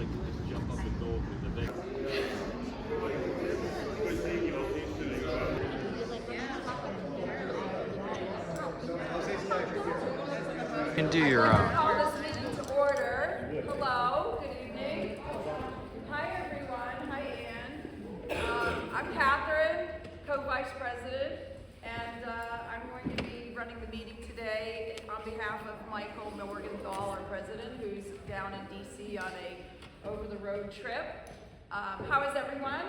like to just jump up and go over the event. You can do your own. Call this meeting to order. Hello, good evening. Hi everyone, hi Ann. I'm Katherine, co-vice president, and I'm going to be running the meeting today on behalf of Michael Morgenthau, our president, who's down in DC on a over-the-road trip. How is everyone?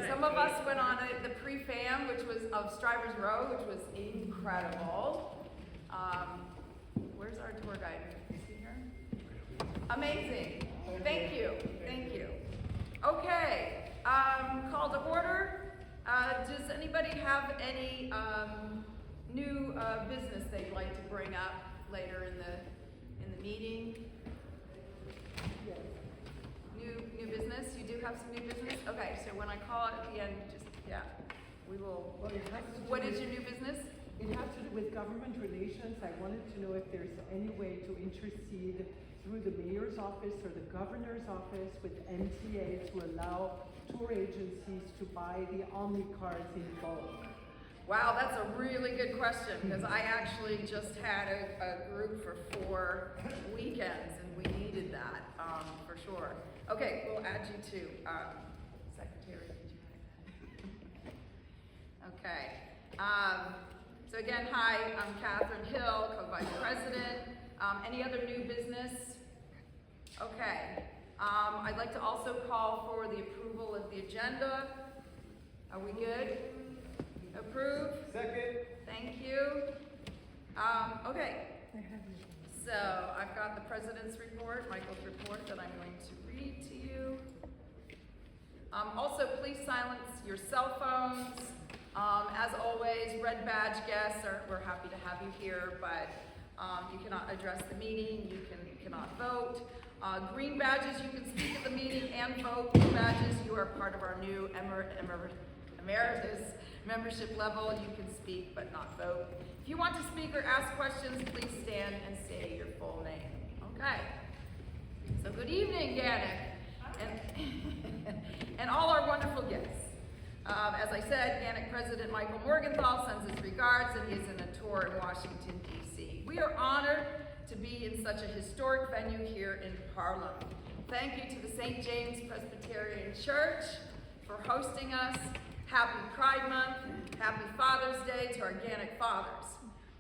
Some of us went on the pre-fam, which was of Strivers Row, which was incredible. Where's our tour guide? Is he here? Amazing. Thank you. Thank you. Okay. Call to order. Does anybody have any new business they'd like to bring up later in the meeting? New business? You do have some new business? Okay, so when I call it at the end, just, yeah, we will. Well, what is your new business? It has to do with government relations. I wanted to know if there's any way to intercede through the mayor's office or the governor's office with MTA to allow tour agencies to buy the Omni cars in bulk. Wow, that's a really good question, because I actually just had a group for 4 weekends, and we needed that, for sure. Okay, we'll add you to Secretary. Okay. So again, hi, I'm Katherine Hill, co-vice president. Any other new business? Okay. I'd like to also call for the approval of the agenda. Are we good? Approve? Second. Thank you. Okay. So I've got the president's report, Michael's report, that I'm going to read to you. Also, please silence your cell phones. As always, red badge guests, we're happy to have you here, but you cannot address the meeting, you cannot vote. Green badges, you can speak at the meeting and vote. Blue badges, you are part of our new emeritus membership level. You can speak but not vote. If you want to speak or ask questions, please stand and say your full name. Okay. So good evening, GANYC, and all our wonderful guests. As I said, GANYC President Michael Morgenthau sends his regards, and he is in a tour in Washington, D.C. We are honored to be in such a historic venue here in Harlem. Thank you to the Saint James Presbyterian Church for hosting us. Happy Pride Month. Happy Father's Day to our GANYC fathers.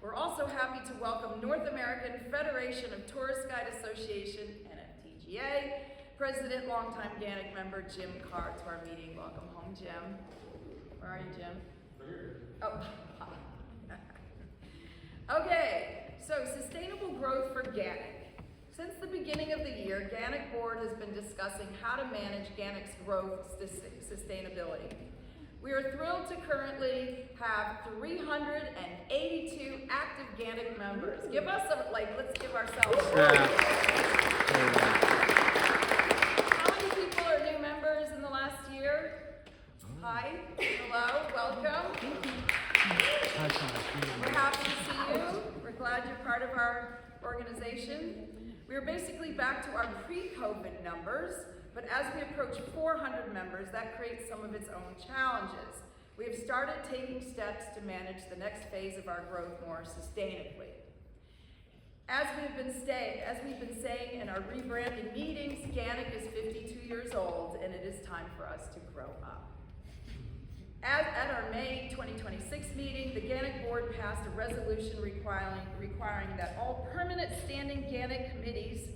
We're also happy to welcome North American Federation of Tourist Guide Association, NFTGA, President, longtime GANYC member Jim Carr to our meeting. Welcome home, Jim. Where are you, Jim? Oh. Okay, so sustainable growth for GANYC. Since the beginning of the year, GANYC board has been discussing how to manage GANYC's growth sustainability. We are thrilled to currently have 382 active GANYC members. Give us a, let's give ourselves a How many people are new members in the last year? Hi, hello, welcome. We're happy to see you. We're glad you're part of our organization. We're basically back to our pre-COVID numbers, but as we approach 400 members, that creates some of its own challenges. We have started taking steps to manage the next phase of our growth more sustainably. As we've been saying in our rebranding meetings, GANYC is 52 years old, and it is time for us to grow up. At our May 2026 meeting, the GANYC board passed a resolution requiring that all permanent standing GANYC committees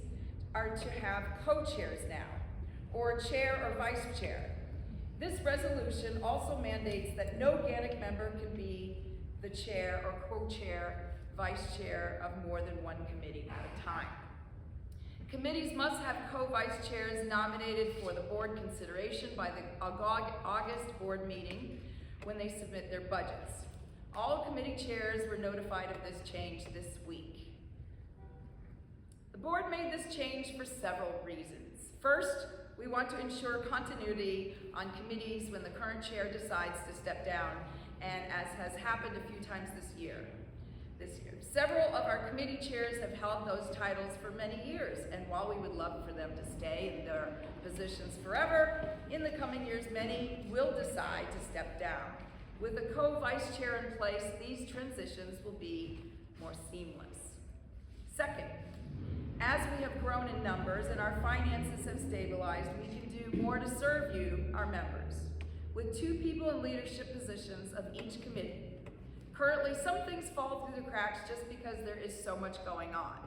are to have co-chairs now, or chair or vice chair. This resolution also mandates that no GANYC member can be the chair or co-chair, vice chair of more than one committee at a time. Committees must have co-vice chairs nominated for the board consideration by the August board meeting when they submit their budgets. All committee chairs were notified of this change this week. The board made this change for several reasons. First, we want to ensure continuity on committees when the current chair decides to step down, and as has happened a few times this year. this year. Several of our committee chairs have held those titles for many years, and while we would love for them to stay in their positions forever, in the coming years, many will decide to step down. With a co-vice chair in place, these transitions will be more seamless. Second, as we have grown in numbers and our finances have stabilized, we can do more to serve you, our members, with 2 people in leadership positions of each committee. Currently, some things fall through the cracks just because there is so much going on.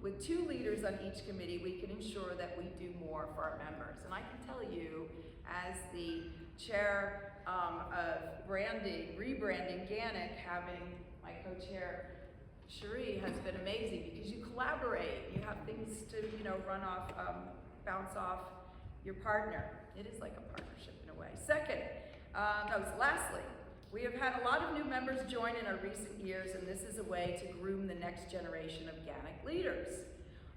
With 2 leaders on each committee, we can ensure that we do more for our members. And I can tell you, as the chair of rebranding GANYC, having my co-chair Cherie has been amazing because you collaborate. You have things to, bounce off your partner. It is like a partnership in a way. Lastly, we have had a lot of new members join in our recent years, and this is a way to groom the next generation of GANYC leaders.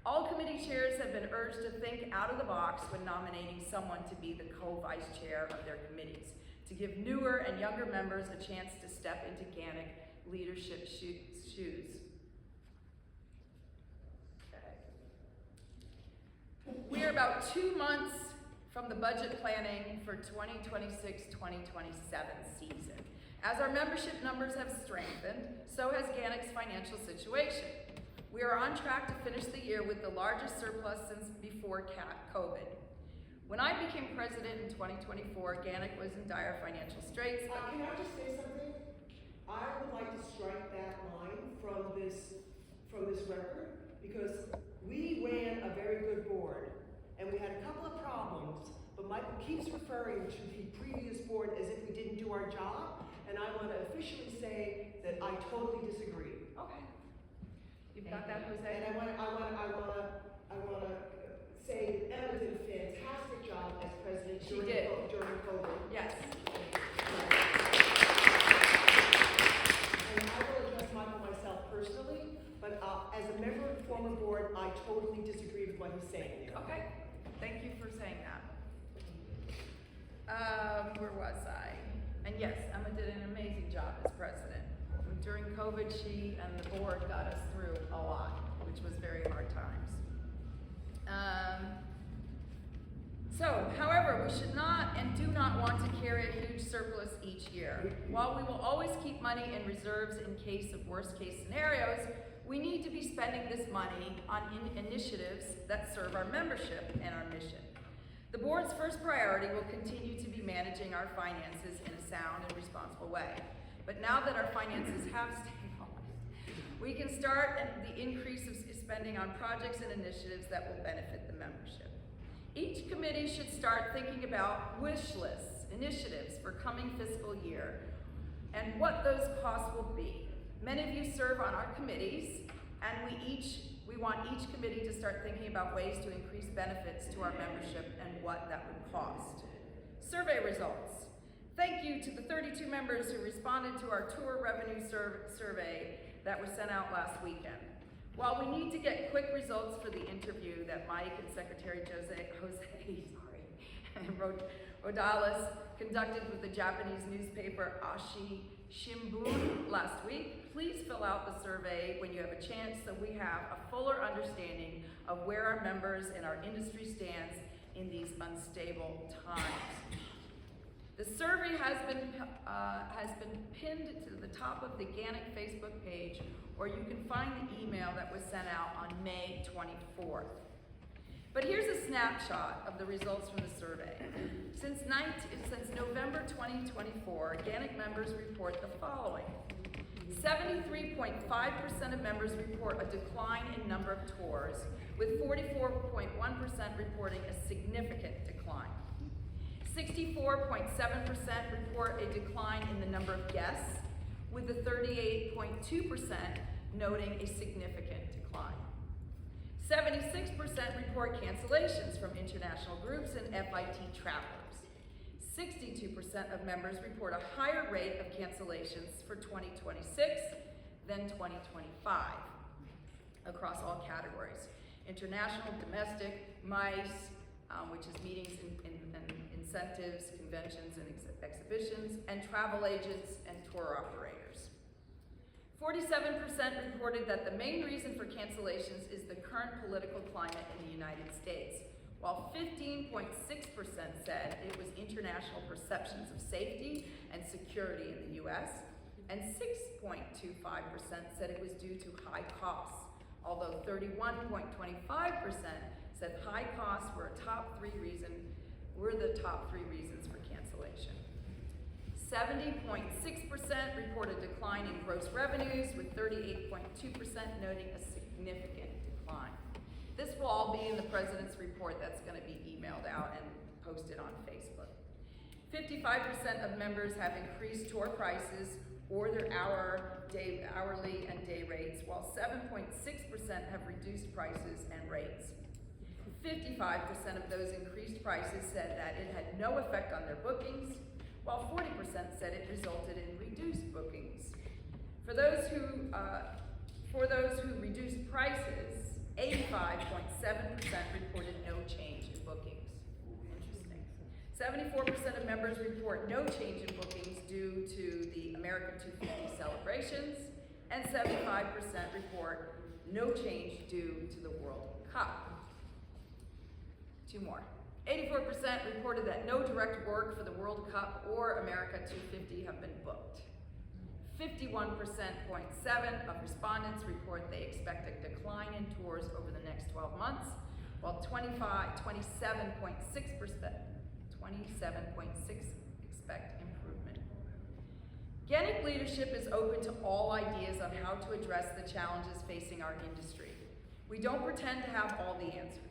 All committee chairs have been urged to think out of the box when nominating someone to be the co-vice chair of their committees, to give newer and younger members a chance to step into GANYC leadership shoes. We are about 2 months from the budget planning for 2026-2027 season. As our membership numbers have strengthened, so has GANYC's financial situation. We are on track to finish the year with the largest surplus since before COVID. When I became president in 2024, GANYC was in dire financial straits. Can I just say something? I would like to strike that line from this record, because we ran a very good board, and we had a couple of problems, but Michael keeps referring to the previous board as if we didn't do our job, and I want to officially say that I totally disagree. Okay. You've got that, Jose? And I want to say that Emma did a fantastic job as president during COVID. Yes. And I will address Michael myself personally, but as a member of the former board, I totally disagree with what he's saying here. Okay. Thank you for saying that. Where was I? And yes, Emma did an amazing job as president. During COVID, she and the board got us through a lot, which was very hard times. However, we should not and do not want to carry a huge surplus each year. While we will always keep money in reserves in case of worst case scenarios, we need to be spending this money on initiatives that serve our membership and our mission. The board's first priority will continue to be managing our finances in a sound and responsible way. But now that our finances have stabilized, we can start the increase of spending on projects and initiatives that will benefit the membership. Each committee should start thinking about wish lists, initiatives for coming fiscal year, and what those costs will be. Many of you serve on our committees, and we want each committee to start thinking about ways to increase benefits to our membership and what that would cost. Survey results. Thank you to the 32 members who responded to our tour revenue survey that was sent out last weekend. While we need to get quick results for the interview that Mike and Secretary Jose and Rodales conducted with the Japanese newspaper Asahi Shimbun last week, please fill out the survey when you have a chance so we have a fuller understanding of where our members and our industry stands in these unstable times. The survey has been pinned to the top of the GANYC Facebook page, or you can find the email that was sent out on May 24th. But here's a snapshot of the results from the survey. Since November 2024, GANYC members report the following. 73.5% of members report a decline in number of tours, with 44.1% reporting a significant decline. 64.7% report a decline in the number of guests, with the 38.2% noting a significant decline. 76% report cancellations from international groups and FIT travelers. 62% of members report a higher rate of cancellations for 2026 than 2025 across all categories. International, domestic, MICE, which is meetings and incentives, conventions and exhibitions, and travel agents and tour operators. 47% reported that the main reason for cancellations is the current political climate in the United States, while 15.6% said it was international perceptions of safety and security in the U.S., and 6.25% said it was due to high costs, although 31.25% said high costs were the top three reasons for cancellation. 70.6% reported decline in gross revenues, with 38.2% noting a significant decline. This will all be in the President's report that's going to be emailed out and posted on Facebook. 55% of members have increased tour prices or their hourly and day rates, while 7.6% have reduced prices and rates. 55% of those increased prices said that it had no effect on their bookings, while 40% said it resulted in reduced bookings. For those who reduced prices, 85.7% reported no change in bookings. Interesting. 74% of members report no change in bookings due to the American 250 celebrations, and 75% report no change due to the World Cup. Two more. 84% reported that no direct work for the World Cup or America 250 have been booked. 51.7% of respondents report they expect a decline in tours over the next 12 months, while 27.6% expect improvement. GANYC leadership is open to all ideas on how to address the challenges facing our industry. We don't pretend to have all the answers.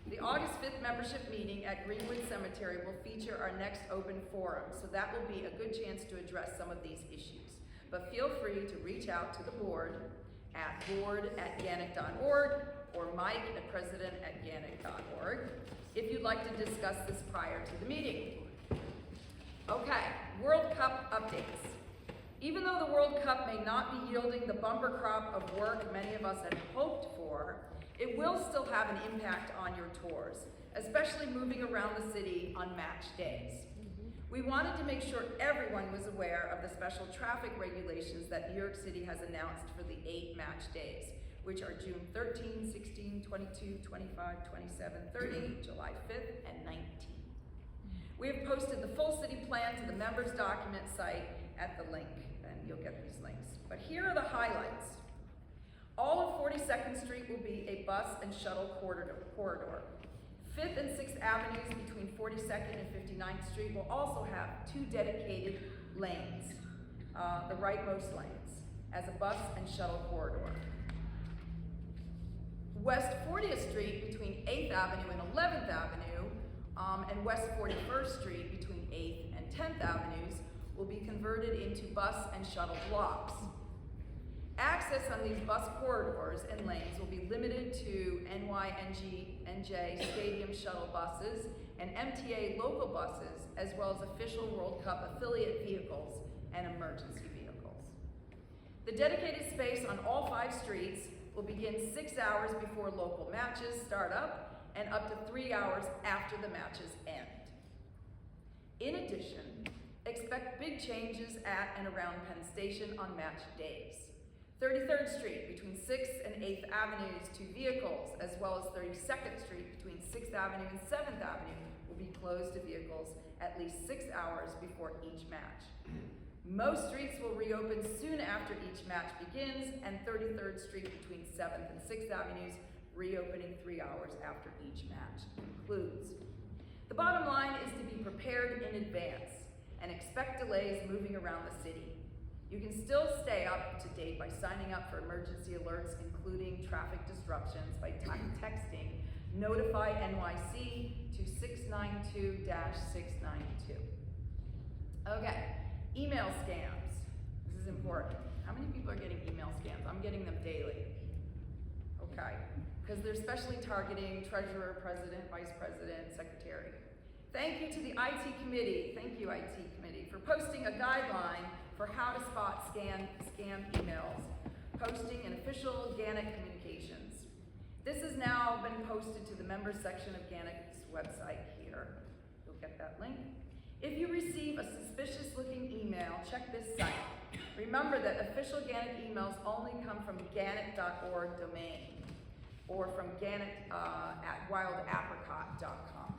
The August 5th membership meeting at Greenwood Cemetery will feature our next open forum, so that will be a good chance to address some of these issues. But feel free to reach out to the board at board@ganyc.org or mike@president@ganyc.org if you'd like to discuss this prior to the meeting. Okay, World Cup updates. Even though the World Cup may not be yielding the bumper crop of work many of us had hoped for, it will still have an impact on your tours, especially moving around the city on match days. We wanted to make sure everyone was aware of the special traffic regulations that New York City has announced for the 8 match days, which are June 13, 16, 22, 25, 27, 30, July 5th, and 19. We have posted the full city plan to the members document site at the link, and you'll get these links. But here are the highlights. All of 42nd Street will be a bus and shuttle corridor. 5th and 6th Avenues between 42nd and 59th Street will also have 2 dedicated lanes, the rightmost lanes, as a bus and shuttle corridor. West 40th Street between 8th Avenue and 11th Avenue, and West 41st Street between 8th and 10th Avenues will be converted into bus and shuttle blocks. Access on these bus corridors and lanes will be limited to NJ Stadium shuttle buses and MTA local buses, as well as official World Cup affiliate vehicles and emergency vehicles. The dedicated space on all 5 streets will begin 6 hours before local matches start up and up to 3 hours after the matches end. In addition, expect big changes at and around Penn Station on match days. 33rd Street between 6th and 8th Avenues, 2 vehicles, as well as 32nd Street between 6th Avenue and 7th Avenue will be closed to vehicles at least 6 hours before each match. Most streets will reopen soon after each match begins, and 33rd Street between 7th and 6th Avenues reopening 3 hours after each match concludes. The bottom line is to be prepared in advance and expect delays moving around the city. You can still stay up to date by signing up for emergency alerts, including traffic disruptions, by texting Notify NYC to 692-692. Okay, email scams. This is important. How many people are getting email scams? I'm getting them daily. Okay, because they're especially targeting treasurer, president, vice president, secretary. Thank you to the IT committee, thank you IT committee, for posting a guideline for how to spot scam emails, posting an official GANYC communications. This has now been posted to the members section of GANYC's website here. You'll get that link. If you receive a suspicious-looking email, check this site. Remember that official GANYC emails only come from GANYC.org domain or from GANYC at wildapricot.com.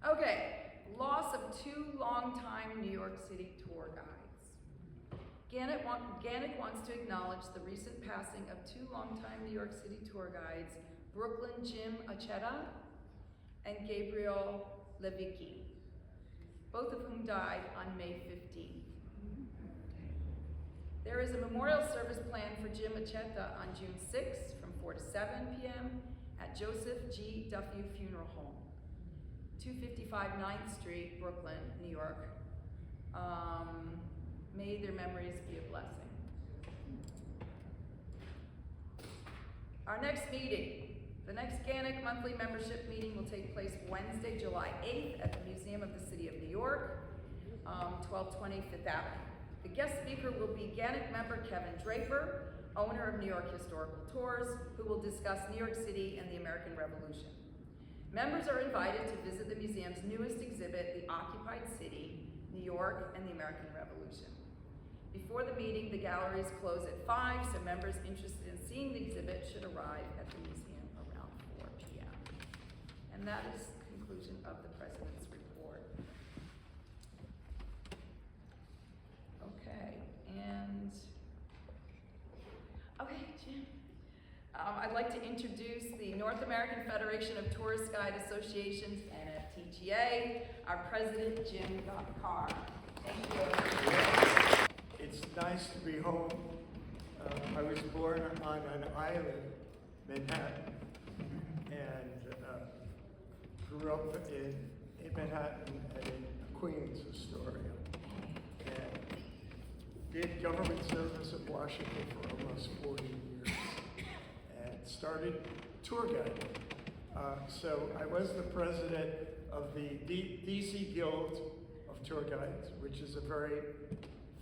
Okay, loss of 2 longtime New York City tour guides. GANYC wants to acknowledge the recent passing of 2 longtime New York City tour guides, Brooklyn Jim Acheta and Gabriel Levicki, both of whom died on May 15th. There is a memorial service planned for Jim Acheta on June 6th from 4 to 7 p.m. at Joseph G. Duffy Funeral Home, 255 9th Street, Brooklyn, New York. May their memories be a blessing. Our next meeting. The next GANYC monthly membership meeting will take place Wednesday, July 8th at the Museum of the City of New York, 1220 Fifth Avenue. The guest speaker will be GANYC member Kevin Draper, owner of New York Historical Tours, who will discuss New York City and the American Revolution. Members are invited to visit the museum's newest exhibit, The Occupied City, New York and the American Revolution. Before the meeting, the galleries close at 5, so members interested in seeing the exhibit should arrive at the museum around 4 p.m. And that is the conclusion of the President's report. Okay, Jim. I'd like to introduce the North American Federation of Tourist Guide Associations, NFTGA, our president, Jim Carr. Thank you. It's nice to be home. I was born on an island, Manhattan, and grew up in Manhattan and in Queens, Astoria, and did government service in Washington for almost 40 years, and started tour guiding. So I was the president of the DC Guild of Tour Guides, which is a very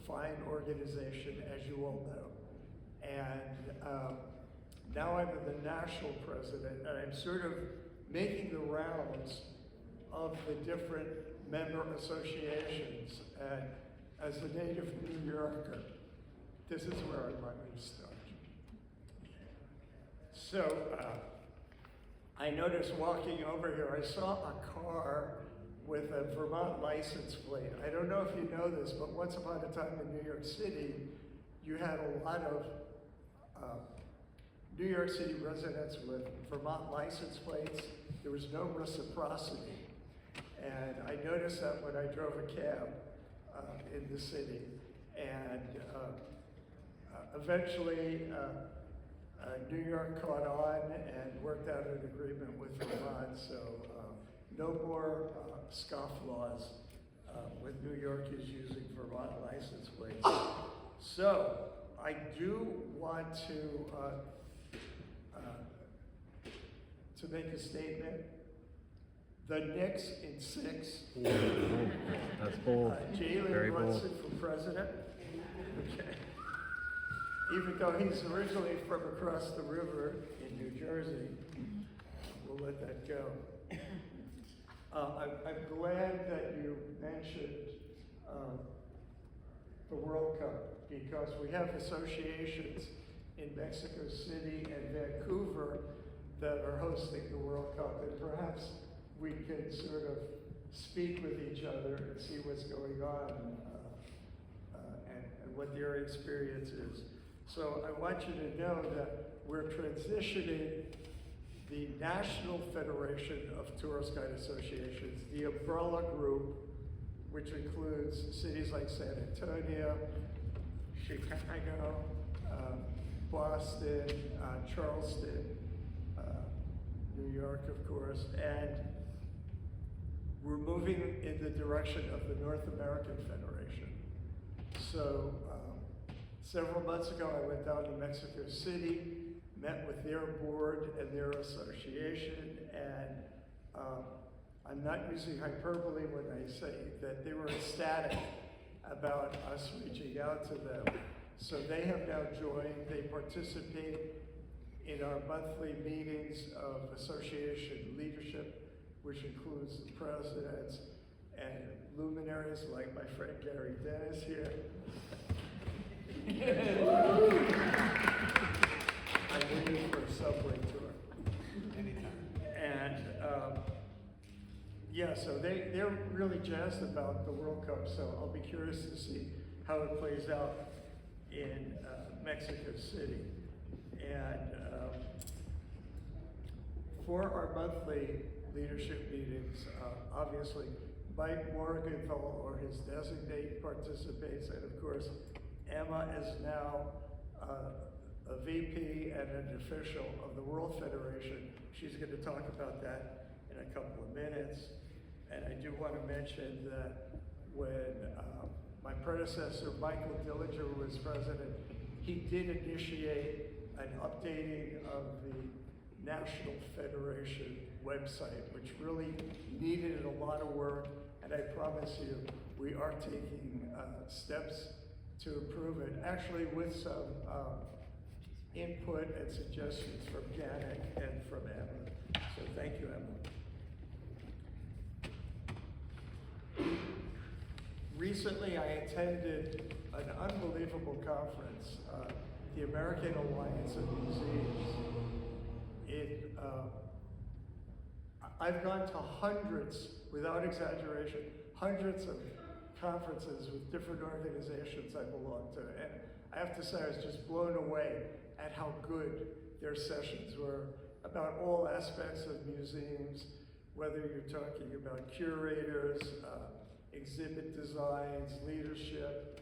fine organization, as you all know. And now I'm the national president, and I'm sort of making the rounds of the different member associations. And as a native New Yorker, this is where I want to start. So I noticed walking over here, I saw a car with a Vermont license plate. I don't know if you know this, but once upon a time in New York City, you had a lot of New York City residents with Vermont license plates. There was no reciprocity. And I noticed that when I drove a cab in the city. And eventually, New York caught on and worked out an agreement with Vermont. So no more scofflaws with New Yorkers using Vermont license plates. So I do want to make a statement. The Knicks in 6. That's bold. Very Jalen bold. Brunson for president. Okay. Even though he's originally from across the river in New Jersey, we'll let that go. I'm glad that you mentioned the World Cup, because we have associations in Mexico City and Vancouver that are hosting the World Cup, and perhaps we could sort of speak with each other and see what's going on and what their experience is. So I want you to know that we're transitioning the National Federation of Tourist Guide Associations, the umbrella group, which includes cities like San Antonio, Chicago, Boston, Charleston, New York, of course, and we're moving in the direction of the North American Federation. So several months ago, I went down to Mexico City, met with their board and their association, and I'm not using hyperbole when I say that they were ecstatic about us reaching out to them. So they have now joined. They participate in our monthly meetings of association leadership which includes the presidents and luminaries like my friend Gary Dennis here. I'm waiting for a subway tour. And yeah, so they're really jazzed about the World Cup, so I'll be curious to see how it plays out in Mexico City. And for our monthly leadership meetings, obviously Mike Morgenthau or his designate participates, and of course Emma is now a VP and an official of the World Federation. She's going to talk about that in a couple of minutes. And I do want to mention that when my predecessor, Michael Dillinger, was president, he did initiate an updating of the National Federation website, which really needed a lot of work. And I promise you, we are taking steps to improve it, actually with some input and suggestions from GANYC and from Emma. So thank you, Emma. Recently, I attended an unbelievable conference, the American Alliance of Museums. I've gone to hundreds, without exaggeration, hundreds of conferences with different organizations I belong to. And I have to say, I was just blown away at how good their sessions were about all aspects of museums, whether you're talking about curators, exhibit designs, leadership,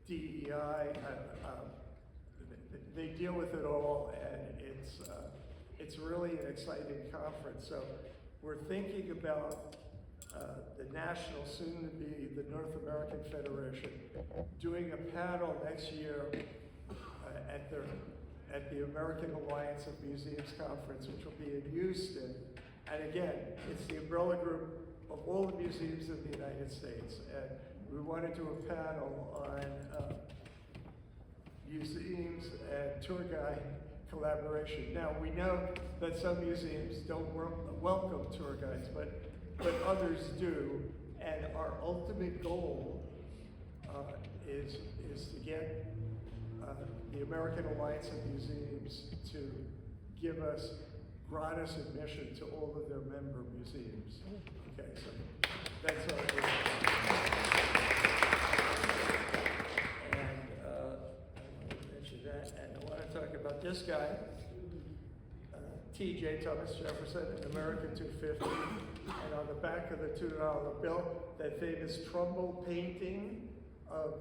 DEI. They deal with it all, and it's really an exciting conference. So we're thinking about the national, soon to be the North American Federation, doing a panel next year at the American Alliance of Museums Conference, which will be in Houston. And again, it's the umbrella group of all the museums in the United States. And we want to do a panel on museums and tour guide collaboration. Now, we know that some museums don't welcome tour guides, but others do. And our ultimate goal is to get the American Alliance of Museums to give us gratis admission to all of their member museums. Okay, so that's our goal. And I want to mention that, and I want to talk about this guy, T.J. Thomas Jefferson, an American 250, and on the back of the $2 bill, that famous Trumbull painting of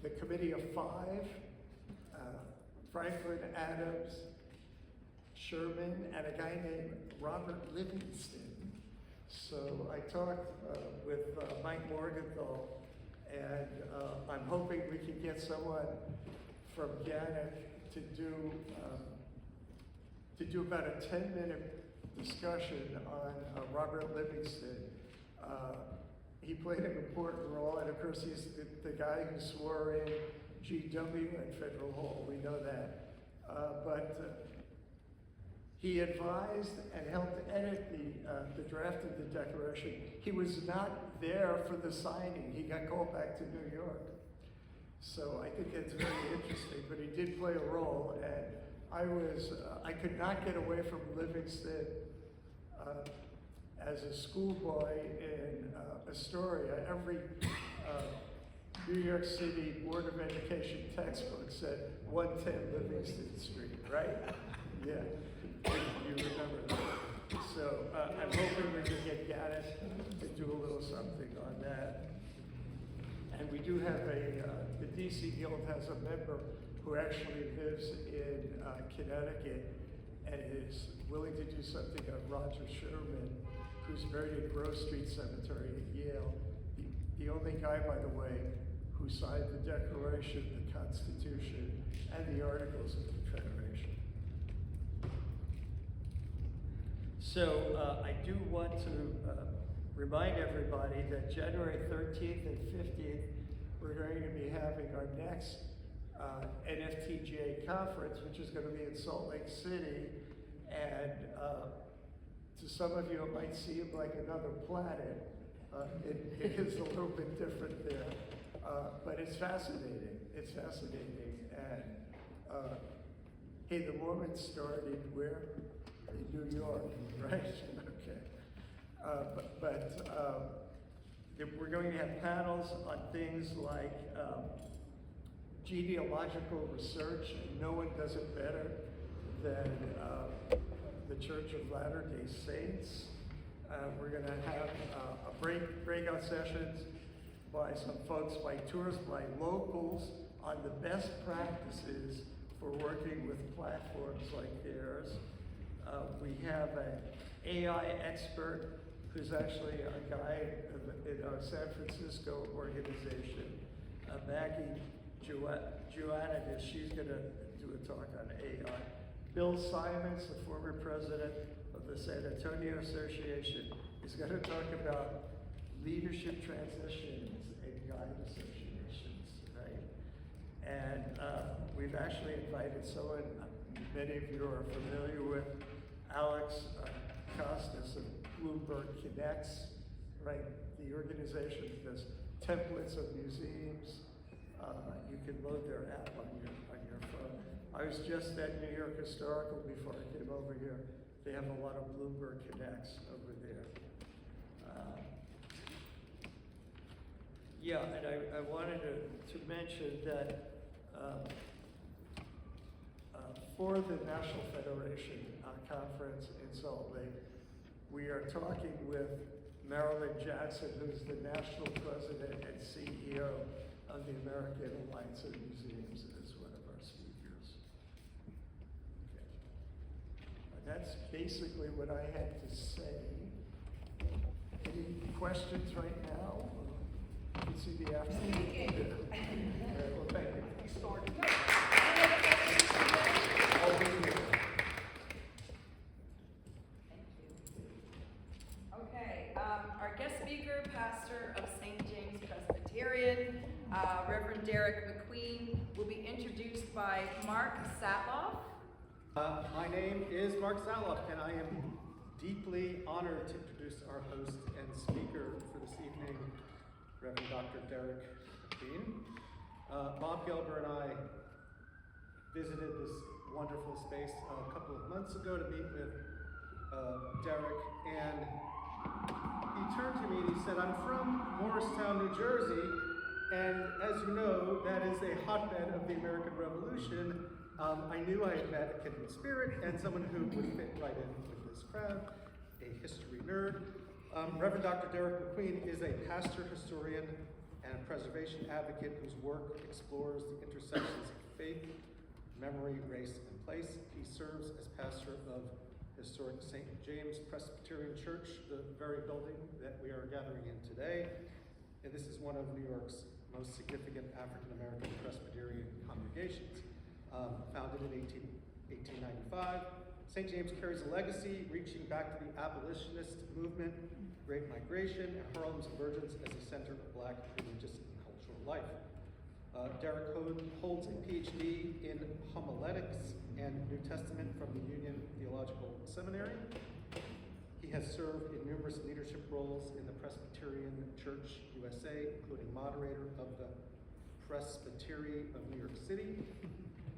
the Committee of Five, Franklin, Adams, Sherman, and a guy named Robert Livingston. So I talked with Mike Morgenthau, and I'm hoping we can get someone from GANYC to do about a 10-minute discussion on Robert Livingston. He played an important role, and of course he's the guy who swore in GW at Federal Hall, we know that. But he advised and helped edit the draft of the Declaration. He was not there for the signing. He got called back to New York. So I think that's very interesting, but he did play a role, and I could not get away from Livingston as a schoolboy in Astoria. Every New York City Board of Education textbook said 110 Livingston Street, right? Yeah, you remember that. So I'm hoping we can get GANYC to do a little something on that. And we do have the DC Guild has a member who actually lives in Connecticut and is willing to do something on Roger Sherman, who's buried in Grove Street Cemetery at Yale. The only guy, by the way, who signed the Declaration, the Constitution, and the Articles of Confederation. So I do want to remind everybody that January 13th and 15th, we're going to be having our next NFTGA conference, which is going to be in Salt Lake City. And to some of you, it might seem like another planet. It is a little bit different there, but it's fascinating. It's fascinating. And hey, the Mormons started where? In New York, right? Okay. But we're going to have panels on things like genealogical research, and no one does it better than the Church of Latter-day Saints. We're going to have breakout sessions by some folks, by tours, by locals on the best practices for working with platforms like theirs. We have an AI expert who's actually a guy in our San Francisco organization, Maggie Joannides. She's going to do a talk on AI. Bill Simons, the former president of the San Antonio Association, is going to talk about leadership transitions and guide associations, right? And we've actually invited someone many of you are familiar with, Alex Costas of Bloomberg Connects, right? The organization does templates of museums. You can load their app on your phone. I was just at New York Historical before I came over here. They have a lot of Bloomberg Connects over there. Yeah, and I wanted to mention that for the National Federation Conference in Salt Lake, we are talking with Marilyn Jackson, who's the national president and CEO of the American Alliance of Museums, as one of our speakers. Okay. That's basically what I had to say. Any questions right now? You can see the afternoon. Well, thank you. We started. I'll be here. Okay, our guest speaker, pastor of Saint James Presbyterian, Reverend Derrick McQueen, will be introduced by Mark Satlof. My name is Mark Satlof, and I am deeply honored to introduce our host and speaker for this evening, Reverend Dr. Derrick McQueen. Bob Gelber and I visited this wonderful space a couple of months ago to meet with Derrick, and he turned to me and he said, "I'm from Morristown, New Jersey, and as you know, that is a hotbed of the American Revolution. I knew I had met a kindred spirit and someone who would fit right in with this crowd, a history nerd. Reverend Dr. Derrick McQueen is a pastor, historian, and a preservation advocate whose work explores the intersections of faith, memory, race, and place. He serves as pastor of historic Saint James Presbyterian Church, the very building that we are gathering in today. And this is one of New York's most significant African-American Presbyterian congregations. Founded in 1895, St. James carries a legacy reaching back to the abolitionist movement, Great Migration, and Harlem's emergence as a center of Black religious and cultural life. Derrick holds a PhD in homiletics and New Testament from the Union Theological Seminary. He has served in numerous leadership roles in the Presbyterian Church USA, including moderator of the Presbytery of New York City.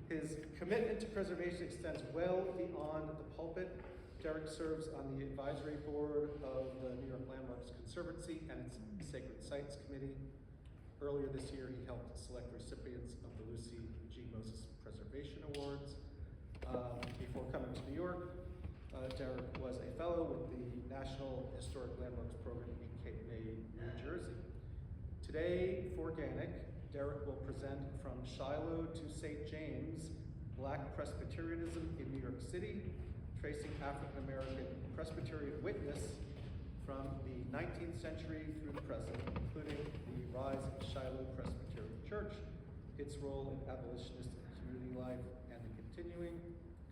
His commitment to preservation extends well beyond the pulpit. Derrick serves on the advisory board of the New York Landmarks Conservancy and its Sacred Sites Committee. Earlier this year, he helped select recipients of the Lucy G. Moses Preservation Awards. Before coming to New York, Derrick was a fellow with the National Historic Landmarks Program in Cape May, New Jersey. Today, for GANYC, Derrick will present From Shiloh to St. James, Black Presbyterianism in New York City, tracing African-American Presbyterian witness from the 19th century through the present, including the rise of Shiloh Presbyterian Church, its role in abolitionist and community life, and the continuing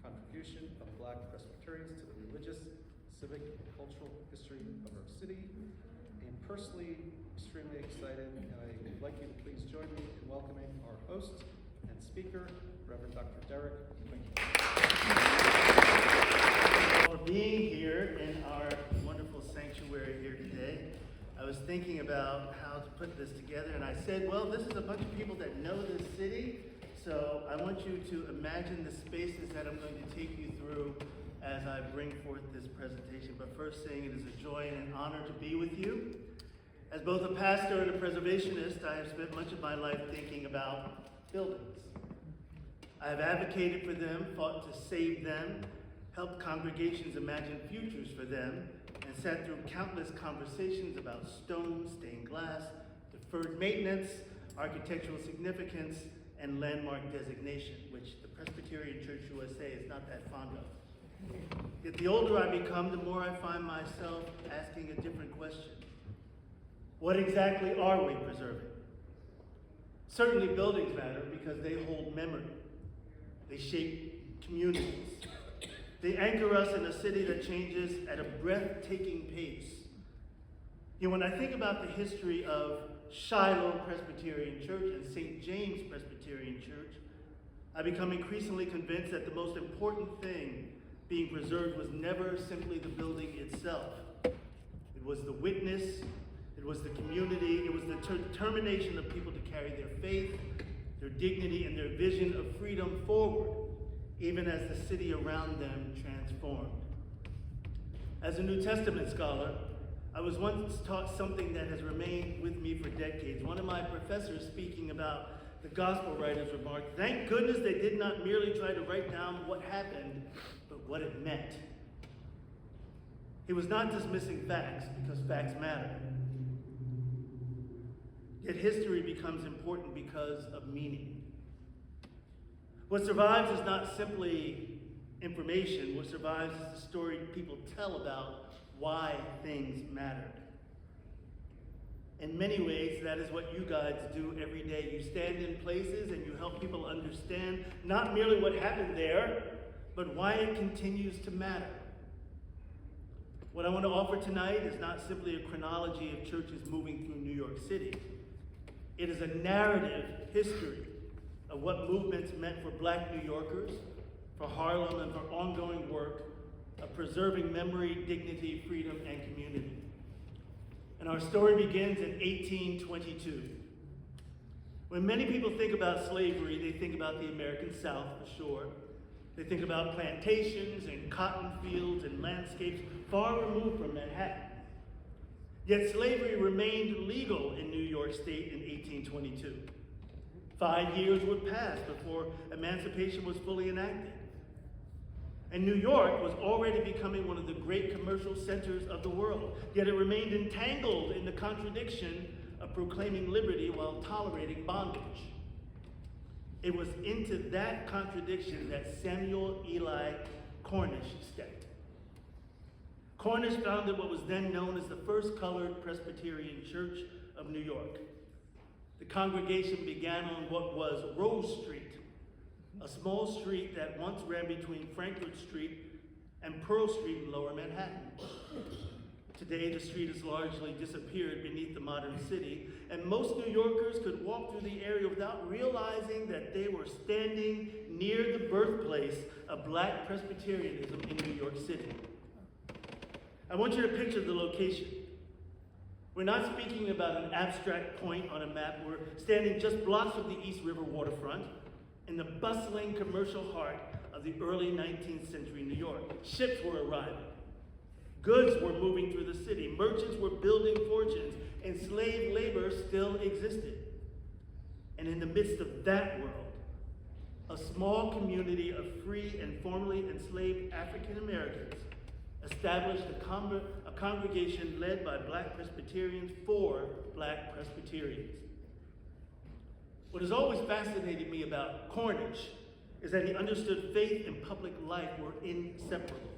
contribution of Black Presbyterians to the religious, civic, and cultural history of our city. I am personally extremely excited, and I would like you to please join me in welcoming our host and speaker, Reverend Dr. Derrick McQueen. thinking about how to put this together, and I said, well, this is a bunch of people that know this city, so I want you to imagine the spaces that I'm going to take you through as I bring forth this presentation. But first, saying it is a joy and an honor to be with you. As both a pastor and a preservationist, I have spent much of my life thinking about buildings. I have advocated for them, fought to save them, helped congregations imagine futures for them, and sat through countless conversations about stone, stained glass, deferred maintenance, architectural significance, and landmark designation, which the Presbyterian Church USA is not that fond of. Yet the older I become, the more I find myself asking a different question. What exactly are we preserving? Certainly buildings matter because they hold memory. They shape communities. They anchor us in a city that changes at a breathtaking pace. You know, when I think about the history of Shiloh Presbyterian Church and Saint James Presbyterian Church, I become increasingly convinced that the most important thing being preserved was never simply the building itself. It was the witness, it was the community, it was the determination of people to carry their faith, their dignity, and their vision of freedom forward, even as the city around them transformed. As a New Testament scholar, I was once taught something that has remained with me for decades. One of my professors, speaking about the gospel writers, remarked, "Thank goodness they did not merely try to write down what happened, but what it meant." He was not dismissing facts, because facts matter. Yet history becomes important because of meaning. What survives is not simply information. What survives is the story people tell about why things mattered. In many ways, that is what you guys do every day. You stand in places and you help people understand not merely what happened there, but why it continues to matter. What I want to offer tonight is not simply a chronology of churches moving through New York City. It is a narrative history of what movements meant for Black New Yorkers, for Harlem, and for ongoing work of preserving memory, dignity, freedom, and community. And our story begins in 1822. When many people think about slavery, they think about the American South, for sure. They think about plantations and cotton fields and landscapes far removed from Manhattan. Yet slavery remained legal in New York State in 1822. 5 years would pass before emancipation was fully enacted. And New York was already becoming one of the great commercial centers of the world, yet it remained entangled in the contradiction of proclaiming liberty while tolerating bondage. It was into that contradiction that Samuel Eli Cornish stepped. Cornish founded what was then known as the First Colored Presbyterian Church of New York. The congregation began on what was Rose Street, a small street that once ran between Frankfurt Street and Pearl Street in Lower Manhattan. Today, the street has largely disappeared beneath the modern city, and most New Yorkers could walk through the area without realizing that they were standing near the birthplace of Black Presbyterianism in New York City. I want you to picture the location. We're not speaking about an abstract point on a map. We're standing just blocks from the East River waterfront in the bustling commercial heart of the early 19th century New York. Ships were arriving. Goods were moving through the city. Merchants were building fortunes. Enslaved labor still existed. And in the midst of that world, a small community of free and formerly enslaved African Americans established a congregation led by Black Presbyterians for Black Presbyterians. What has always fascinated me about Cornish is that he understood faith and public life were inseparable.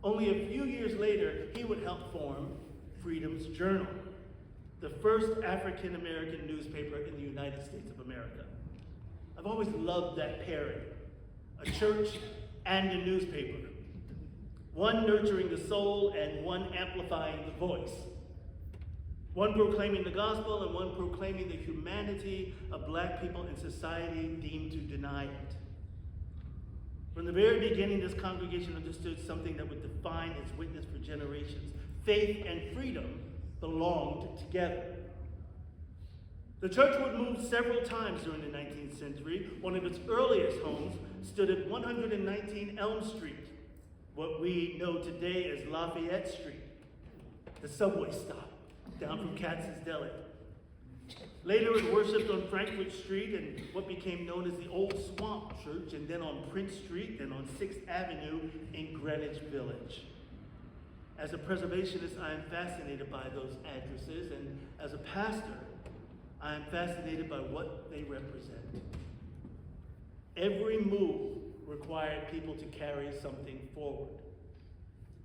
Only a few years later, he would help form Freedom's Journal, the first African American newspaper in the United States of America. I've always loved that pairing, a church and a newspaper. One nurturing the soul and one amplifying the voice. One proclaiming the gospel and one proclaiming the humanity of Black people in society deemed to deny it. From the very beginning, this congregation understood something that would define its witness for generations. Faith and freedom belonged together. The church would move several times during the 19th century. One of its earliest homes stood at 119 Elm Street, what we know today as Lafayette Street, the subway stop down from Katz's Deli. Later it worshipped on Frankfurt Street and what became known as the Old Swamp Church, and then on Prince Street and on 6th Avenue in Greenwich Village. As a preservationist, I am fascinated by those addresses, and as a pastor, I am fascinated by what they represent. Every move required people to carry something forward.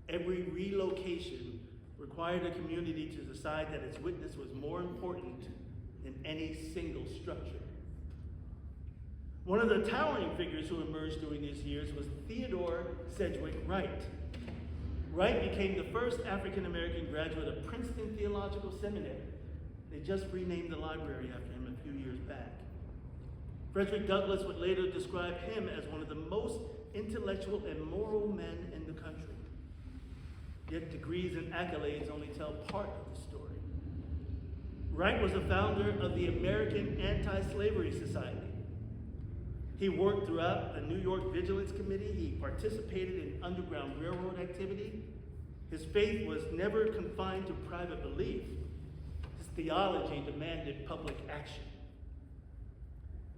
Every relocation required a community to decide that its witness was more important than any single structure. One of the towering figures who emerged during these years was Theodore Sedgwick Wright. Wright became the first African-American graduate of Princeton Theological Seminary. They just renamed the library after him a few years back. Frederick Douglass would later describe him as one of the most intellectual and moral men in the country. Yet degrees and accolades only tell part of the story. Wright was a founder of the American Anti-Slavery Society. He worked throughout the New York Vigilance Committee. He participated in Underground Railroad activity. His faith was never confined to private belief. His theology demanded public action.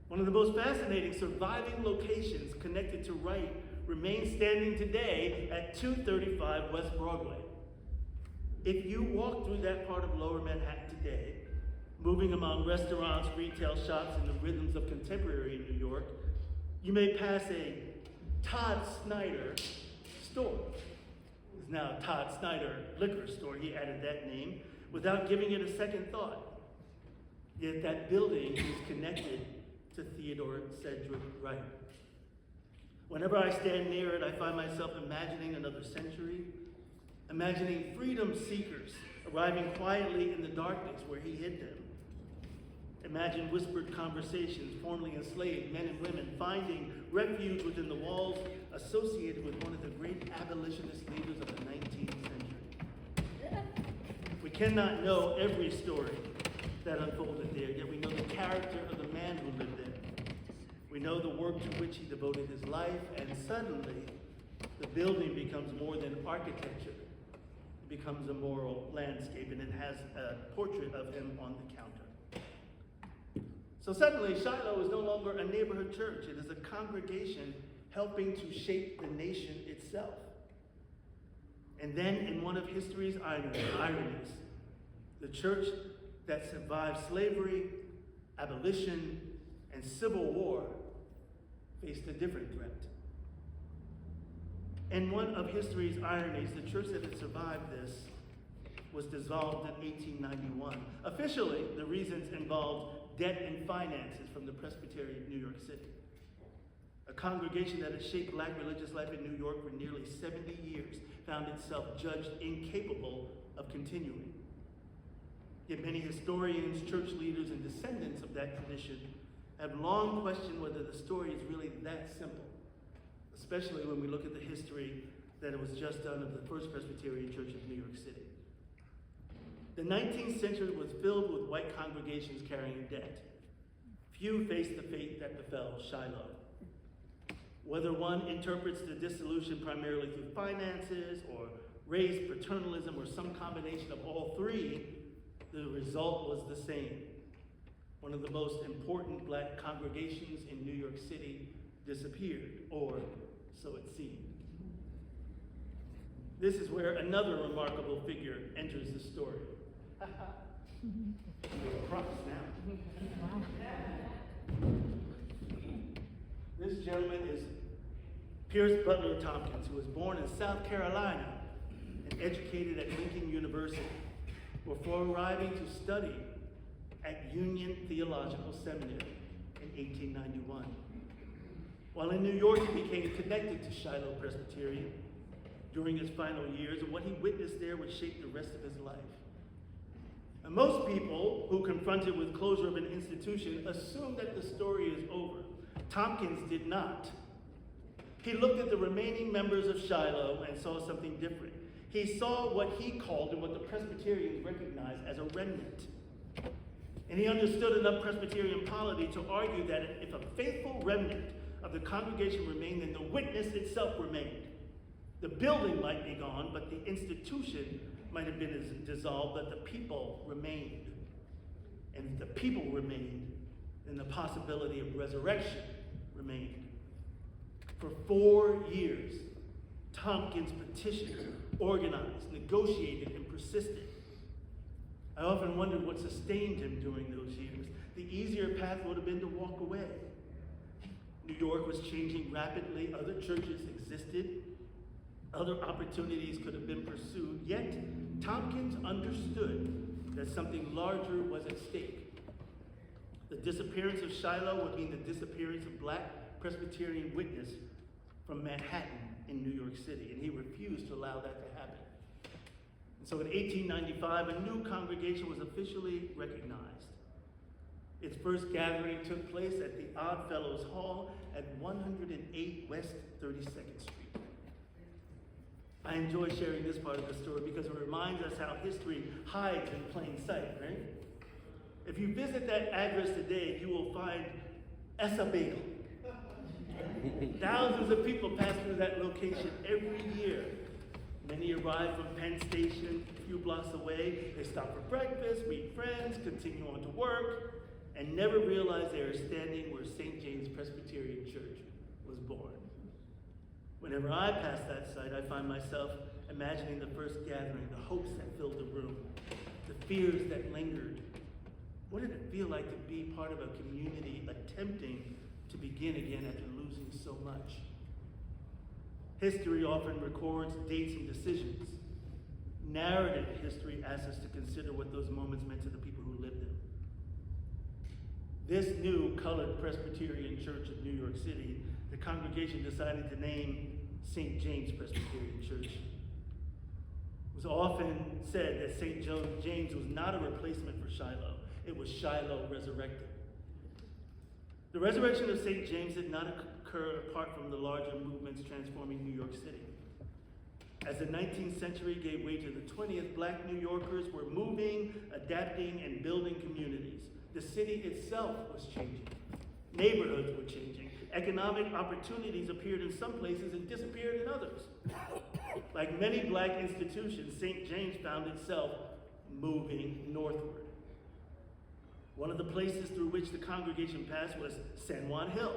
One of the most fascinating surviving locations connected to Wright remains standing today at 235 West Broadway. If you walk through that part of Lower Manhattan today, moving among restaurants, retail shops, and the rhythms of contemporary New York, you may pass a Todd Snyder store. It's now Todd Snyder Liquor Store. He added that name without giving it a second thought. Yet that building is connected to Theodore Sedgwick Wright. Whenever I stand near it, I find myself imagining another century, imagining freedom seekers arriving quietly in the darkness where he hid them. Imagine whispered conversations, formerly enslaved men and women finding refuge within the walls associated with one of the great abolitionist leaders of the 19th century. We cannot know every story that unfolded there, yet we know the character of the man who lived there. We know the work to which he devoted his life, and suddenly the building becomes more than architecture. It becomes a moral landscape, and it has a portrait of him on the counter. So suddenly, Shiloh is no longer a neighborhood church. It is a congregation helping to shape the nation itself. And then, in one of history's ironies, the church that survived slavery, abolition, and civil war faced a different threat. In one of history's ironies, the church that had survived this was dissolved in 1891. Officially, the reasons involved debt and finances from the Presbytery of New York City. A congregation that had shaped black religious life in New York for nearly 70 years found itself judged incapable of continuing. Yet many historians, church leaders, and descendants of that tradition have long questioned whether the story is really that simple, especially when we look at the history that it was just done of the First Presbyterian Church of New York City. The 19th century was filled with white congregations carrying debt. Few faced the fate that befell Shiloh. Whether one interprets the dissolution primarily through finances or race, paternalism, or some combination of all three, the result was the same. One of the most important black congregations in New York City disappeared, or so it seemed. This is where another remarkable figure enters the story. Props now. This gentleman is Pierce Butler Tompkins, who was born in South Carolina and educated at Lincoln University before arriving to study at Union Theological Seminary in 1891. While in New York, he became connected to Shiloh Presbyterian during his final years, and what he witnessed there would shape the rest of his life. And most people who confronted with closure of an institution assume that the story is over. Tompkins did not. He looked at the remaining members of Shiloh and saw something different. He saw what he called and what the Presbyterians recognized as a remnant. And he understood enough Presbyterian polity to argue that if a faithful remnant of the congregation remained, then the witness itself remained. The building might be gone, but the institution might have been dissolved, but the people remained. And if the people remained, then the possibility of resurrection remained. For 4 years, Tompkins petitioned, organized, negotiated, and persisted. I often wondered what sustained him during those years. The easier path would have been to walk away. New York was changing rapidly. Other churches existed. Other opportunities could have been pursued. Yet, Tompkins understood that something larger was at stake. The disappearance of Shiloh would mean the disappearance of Black Presbyterian witness from Manhattan in New York City, and he refused to allow that to happen. And so in 1895, a new congregation was officially recognized. Its first gathering took place at the Oddfellows Hall at 108 West 32nd Street. I enjoy sharing this part of the story because it reminds us how history hides in plain sight, right? If you visit that address today, you will find Essa Bagel. Thousands of people pass through that location every year. Many arrive from Penn Station a few blocks away. They stop for breakfast, meet friends, continue on to work, and never realize they are standing where Saint James Presbyterian Church was born. Whenever I pass that site, I find myself imagining the first gathering, the hopes that filled the room, the fears that lingered. What did it feel like to be part of a community attempting to begin again after losing so much? History often records dates and decisions. Narrative history asks us to consider what those moments meant to the people who lived them. This new colored Presbyterian Church of New York City, the congregation decided to name Saint James Presbyterian Church. It was often said that Saint James was not a replacement for Shiloh. It was Shiloh resurrected. The resurrection of Saint James did not occur apart from the larger movements transforming New York City. As the 19th century gave way to the 20th, Black New Yorkers were moving, adapting, and building communities. The city itself was changing. Neighborhoods were changing. Economic opportunities appeared in some places and disappeared in others. Like many Black institutions, St. James found itself moving northward. One of the places through which the congregation passed was San Juan Hill.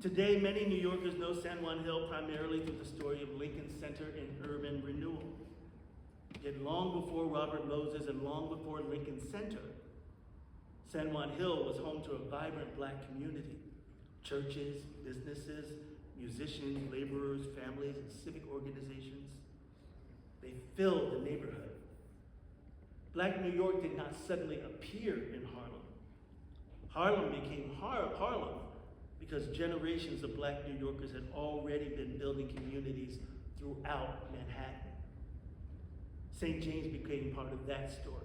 Today, many New Yorkers know San Juan Hill primarily through the story of Lincoln Center and urban renewal. Yet long before Robert Moses and long before Lincoln Center, San Juan Hill was home to a vibrant Black community. Churches, businesses, musicians, laborers, families, and civic organizations. They filled the neighborhood. Black New York did not suddenly appear in Harlem. Harlem became Harlem because generations of Black New Yorkers had already been building communities throughout Manhattan. St. James became part of that story.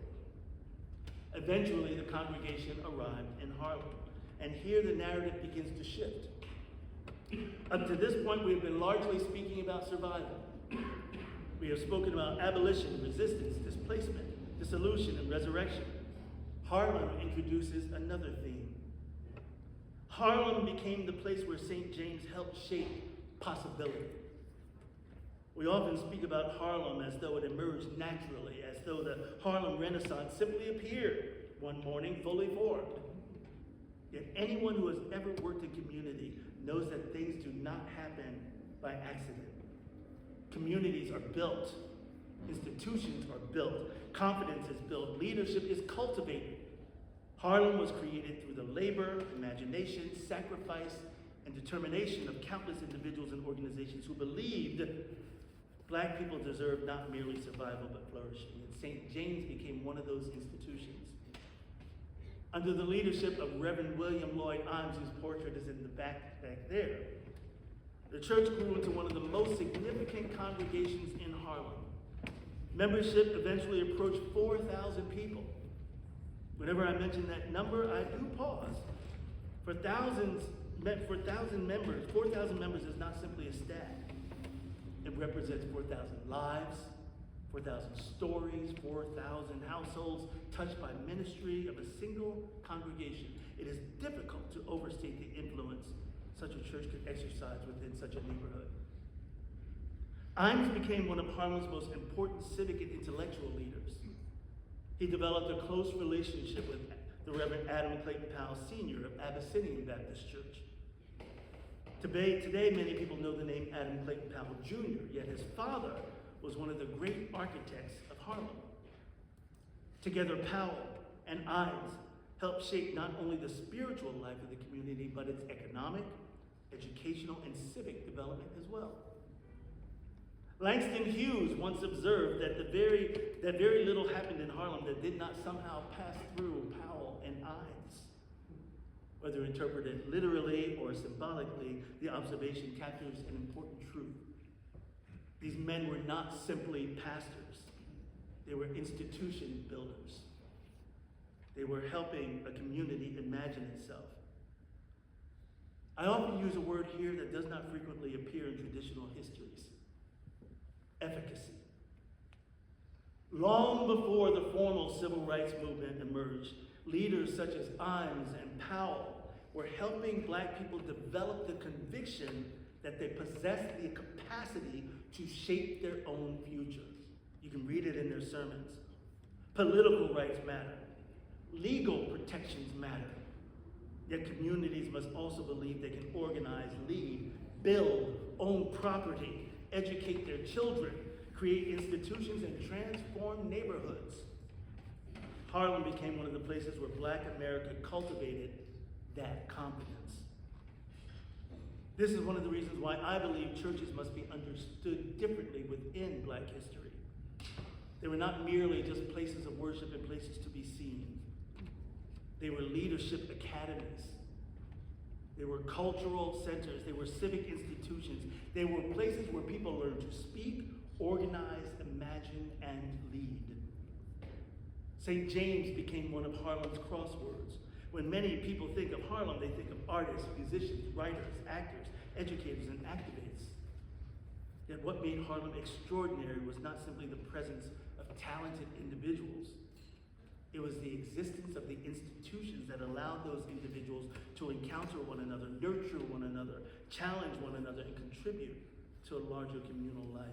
Eventually, the congregation arrived in Harlem, and here the narrative begins to shift. Up to this point, we have been largely speaking about survival. We have spoken about abolition, resistance, displacement, dissolution, and resurrection. Harlem introduces another theme. Harlem became the place where St. James helped shape possibility. We often speak about Harlem as though it emerged naturally, as though the Harlem Renaissance simply appeared one morning fully formed. Yet anyone who has ever worked in community knows that things do not happen by accident. Communities are built. Institutions are built. Confidence is built. Leadership is cultivated. Harlem was created through the labor, imagination, sacrifice, and determination of countless individuals and organizations who believed Black people deserved not merely survival but flourishing. And St. James became one of those institutions. Under the leadership of Reverend William Lloyd Imes, whose portrait is in the back there, the church grew into one of the most significant congregations in Harlem. Membership eventually approached 4,000 people. Whenever I mention that number, I do pause. For 1,000 members, 4,000 members is not simply a stat. It represents 4,000 lives, 4,000 stories, 4,000 households touched by ministry of a single congregation. It is difficult to overstate the influence such a church could exercise within such a neighborhood. Imes became one of Harlem's most important civic and intellectual leaders. He developed a close relationship with the Reverend Adam Clayton Powell Sr. of Abyssinian Baptist Church. Today, many people know the name Adam Clayton Powell Jr., yet his father was one of the great architects of Harlem. Together, Powell and Imes helped shape not only the spiritual life of the community, but its economic, educational, and civic development as well. Langston Hughes once observed that very little happened in Harlem that did not somehow pass through Powell and Imes. Whether interpreted literally or symbolically, the observation captures an important truth. These men were not simply pastors. They were institution builders. They were helping a community imagine itself. I often use a word here that does not frequently appear in traditional histories: efficacy. Long before the formal civil rights movement emerged, leaders such as Imes and Powell were helping Black people develop the conviction that they possessed the capacity to shape their own future. You can read it in their sermons. Political rights matter. Legal protections matter. Yet communities must also believe they can organize, lead, build, own property, educate their children, create institutions, and transform neighborhoods. Harlem became one of the places where Black America cultivated that confidence. This is one of the reasons why I believe churches must be understood differently within Black history. They were not merely just places of worship and places to be seen. They were leadership academies. They were cultural centers. They were civic institutions. They were places where people learned to speak, organize, imagine, and lead. St. James became one of Harlem's crosswords. When many people think of Harlem, they think of artists, musicians, writers, actors, educators, and activists. Yet what made Harlem extraordinary was not simply the presence of talented individuals. It was the existence of the institutions that allowed those individuals to encounter one another, nurture one another, challenge one another, and contribute to a larger communal life.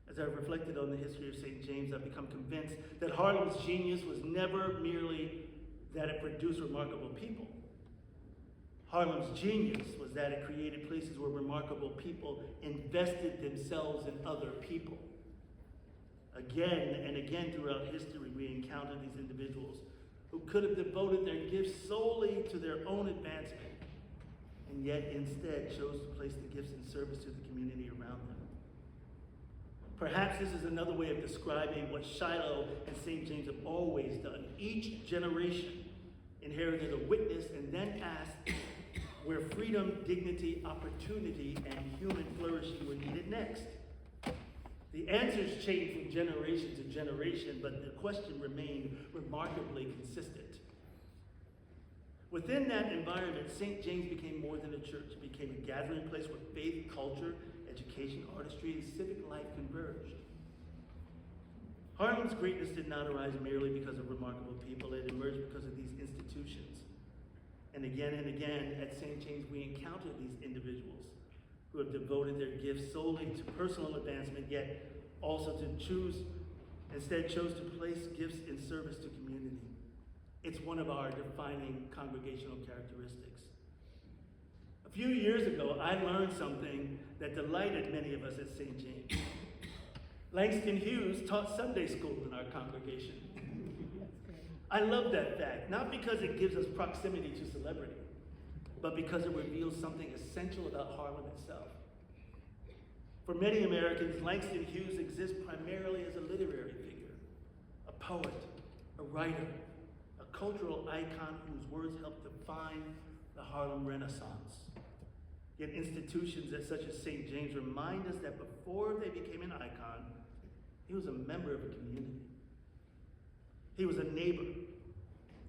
As I've reflected on the history of St. James, I've become convinced that Harlem's genius was never merely that it produced remarkable people. Harlem's genius was that it created places where remarkable people invested themselves in other people. Again and again throughout history, we encounter these individuals who could have devoted their gifts solely to their own advancement, and yet instead chose to place the gifts in service to the community around them. Perhaps this is another way of describing what Shiloh and St. James have always done. Each generation inherited a witness and then asked where freedom, dignity, opportunity, and human flourishing were needed next. The answers changed from generation to generation, but the question remained remarkably consistent. Within that environment, St. James became more than a church. It became a gathering place where faith, culture, education, artistry, and civic life converged. Harlem's greatness did not arise merely because of remarkable people. It emerged because of these institutions. And again at St. James, we encounter these individuals who have devoted their gifts solely to personal advancement, yet also instead chose to place gifts in service to community. It's one of our defining congregational characteristics. A few years ago, I learned something that delighted many of us at St. James. Langston Hughes taught Sunday school in our congregation. I love that fact, not because it gives us proximity to celebrity, but because it reveals something essential about Harlem itself. For many Americans, Langston Hughes exists primarily as a literary figure, a poet, a writer, a cultural icon whose words helped define the Harlem Renaissance. Yet institutions such as St. James remind us that before they became an icon, he was a member of a community. He was a neighbor.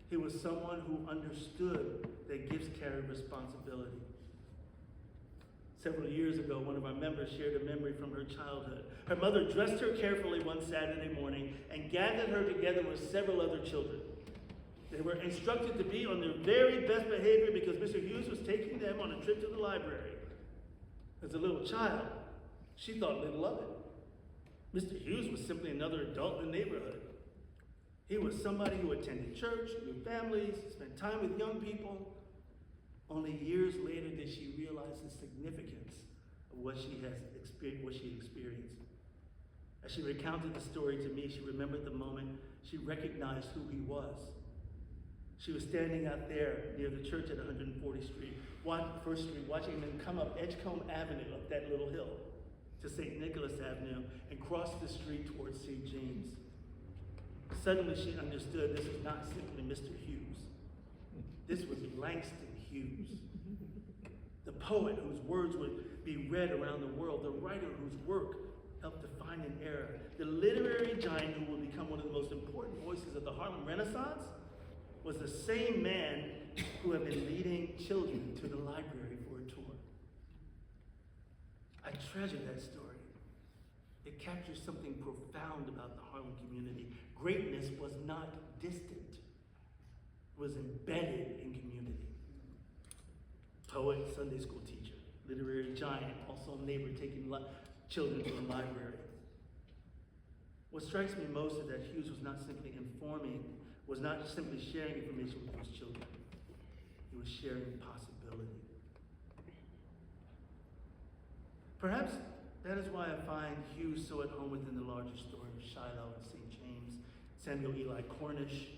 He was someone who understood that gifts carried responsibility. Several years ago, one of our members shared a memory from her childhood. Her mother dressed her carefully one Saturday morning and gathered her together with several other children. They were instructed to be on their very best behavior because Mr. Hughes was taking them on a trip to the library. As a little child, she thought little of it. Mr. Hughes was simply another adult in the neighborhood. He was somebody who attended church, knew families, spent time with young people. Only years later did she realize the significance of what she experienced. As she recounted the story to me, she remembered the moment she recognized who he was. She was standing out there near the church at 140th Street, First Street, watching him come up Edgecombe Avenue, up that little hill, to St. Nicholas Avenue, and cross the street towards St. James. Suddenly she understood this was not simply Mr. Hughes. This was Langston Hughes, the poet whose words would be read around the world, the writer whose work helped define an era, the literary giant who will become one of the most important voices of the Harlem Renaissance, was the same man who had been leading children to the library for a tour. I treasure that story. It captures something profound about the Harlem community. Greatness was not distant. It was embedded in community. Poet, Sunday school teacher, literary giant, also a neighbor taking children to the library. What strikes me most is that Hughes was not simply sharing information with those children. He was sharing possibility. Perhaps that is why I find Hughes so at home within the larger story of Shiloh and St. James. Samuel Eli Cornish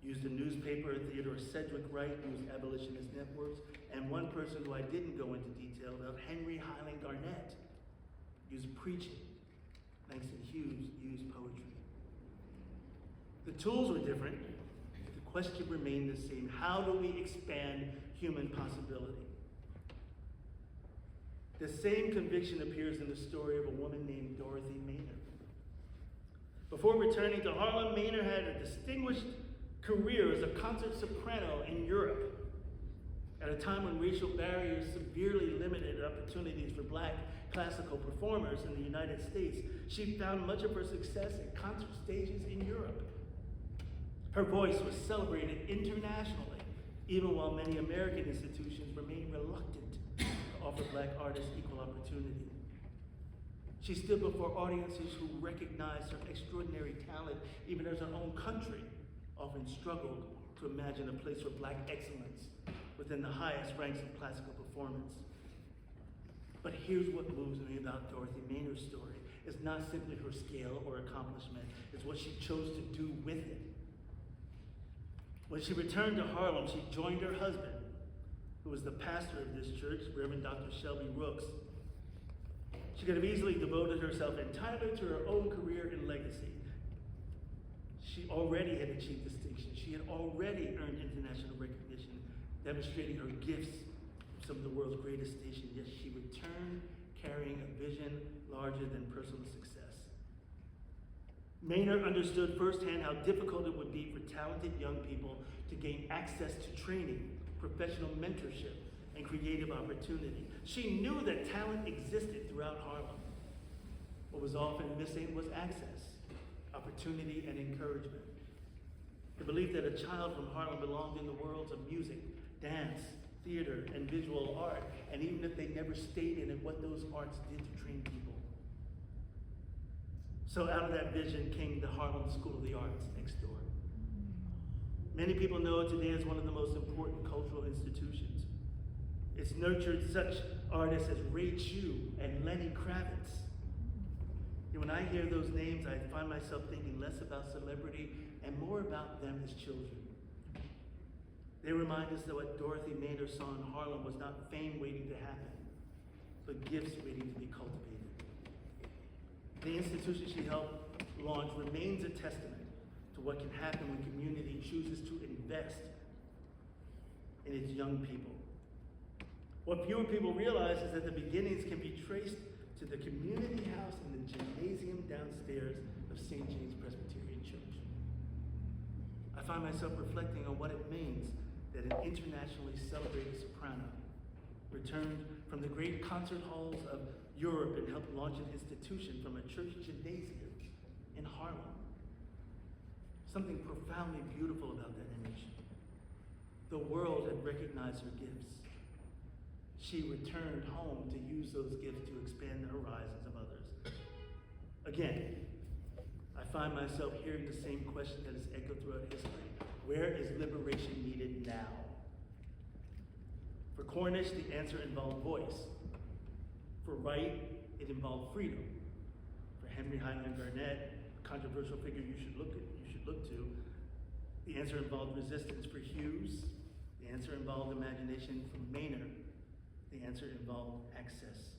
used a newspaper, Theodore Sedgwick Wright used abolitionist networks, and one person who I didn't go into detail about, Henry Highland Garnett, used preaching. Langston Hughes used poetry. The tools were different, but the question remained the same. How do we expand human possibility? The same conviction appears in the story of a woman named Dorothy Maynard. Before returning to Harlem, Maynard had a distinguished career as a concert soprano in Europe. At a time when racial barriers severely limited opportunities for Black classical performers in the United States, she found much of her success at concert stages in Europe. Her voice was celebrated internationally, even while many American institutions remained reluctant to offer Black artists equal opportunity. She stood before audiences who recognized her extraordinary talent, even as her own country often struggled to imagine a place for Black excellence within the highest ranks of classical performance. But here's what moves me about Dorothy Maynard's story. It's not simply her scale or accomplishment, it's what she chose to do with it. When she returned to Harlem, she joined her husband, who was the pastor of this church, Reverend Dr. Shelby Rooks. She could have easily devoted herself entirely to her own career and legacy. She already had achieved distinction. She had already earned international recognition, demonstrating her gifts from some of the world's greatest stations. Yet she returned carrying a vision larger than personal success. Maynard understood firsthand how difficult it would be for talented young people to gain access to training, professional mentorship, and creative opportunity. She knew that talent existed throughout Harlem. What was often missing was access, opportunity, and encouragement. The belief that a child from Harlem belonged in the worlds of music, dance, theater, and visual art, and even if they never stayed in it, what those arts did to train people. So out of that vision came the Harlem School of the Arts next door. Many people know it today as one of the most important cultural institutions. It's nurtured such artists as Ray Chu and Lenny Kravitz. And when I hear those names, I find myself thinking less about celebrity and more about them as children. They remind us that what Dorothy Maynard saw in Harlem was not fame waiting to happen, but gifts waiting to be cultivated. The institution she helped launch remains a testament to what can happen when community chooses to invest in its young people. What fewer people realize is that the beginnings can be traced to the community house and the gymnasium downstairs of Saint James Presbyterian Church. I find myself reflecting on what it means that an internationally celebrated soprano returned from the great concert halls of Europe and helped launch an institution from a church gymnasium in Harlem. Something profoundly beautiful about that image. The world had recognized her gifts. She returned home to use those gifts to expand the horizons of others. Again, I find myself hearing the same question that has echoed throughout history. Where is liberation needed now? For Cornish, the answer involved voice. For Wright, it involved freedom. For Henry Highland Garnet, a controversial figure you should look to, the answer involved resistance. For Hughes, the answer involved imagination. For Maynard, the answer involved access.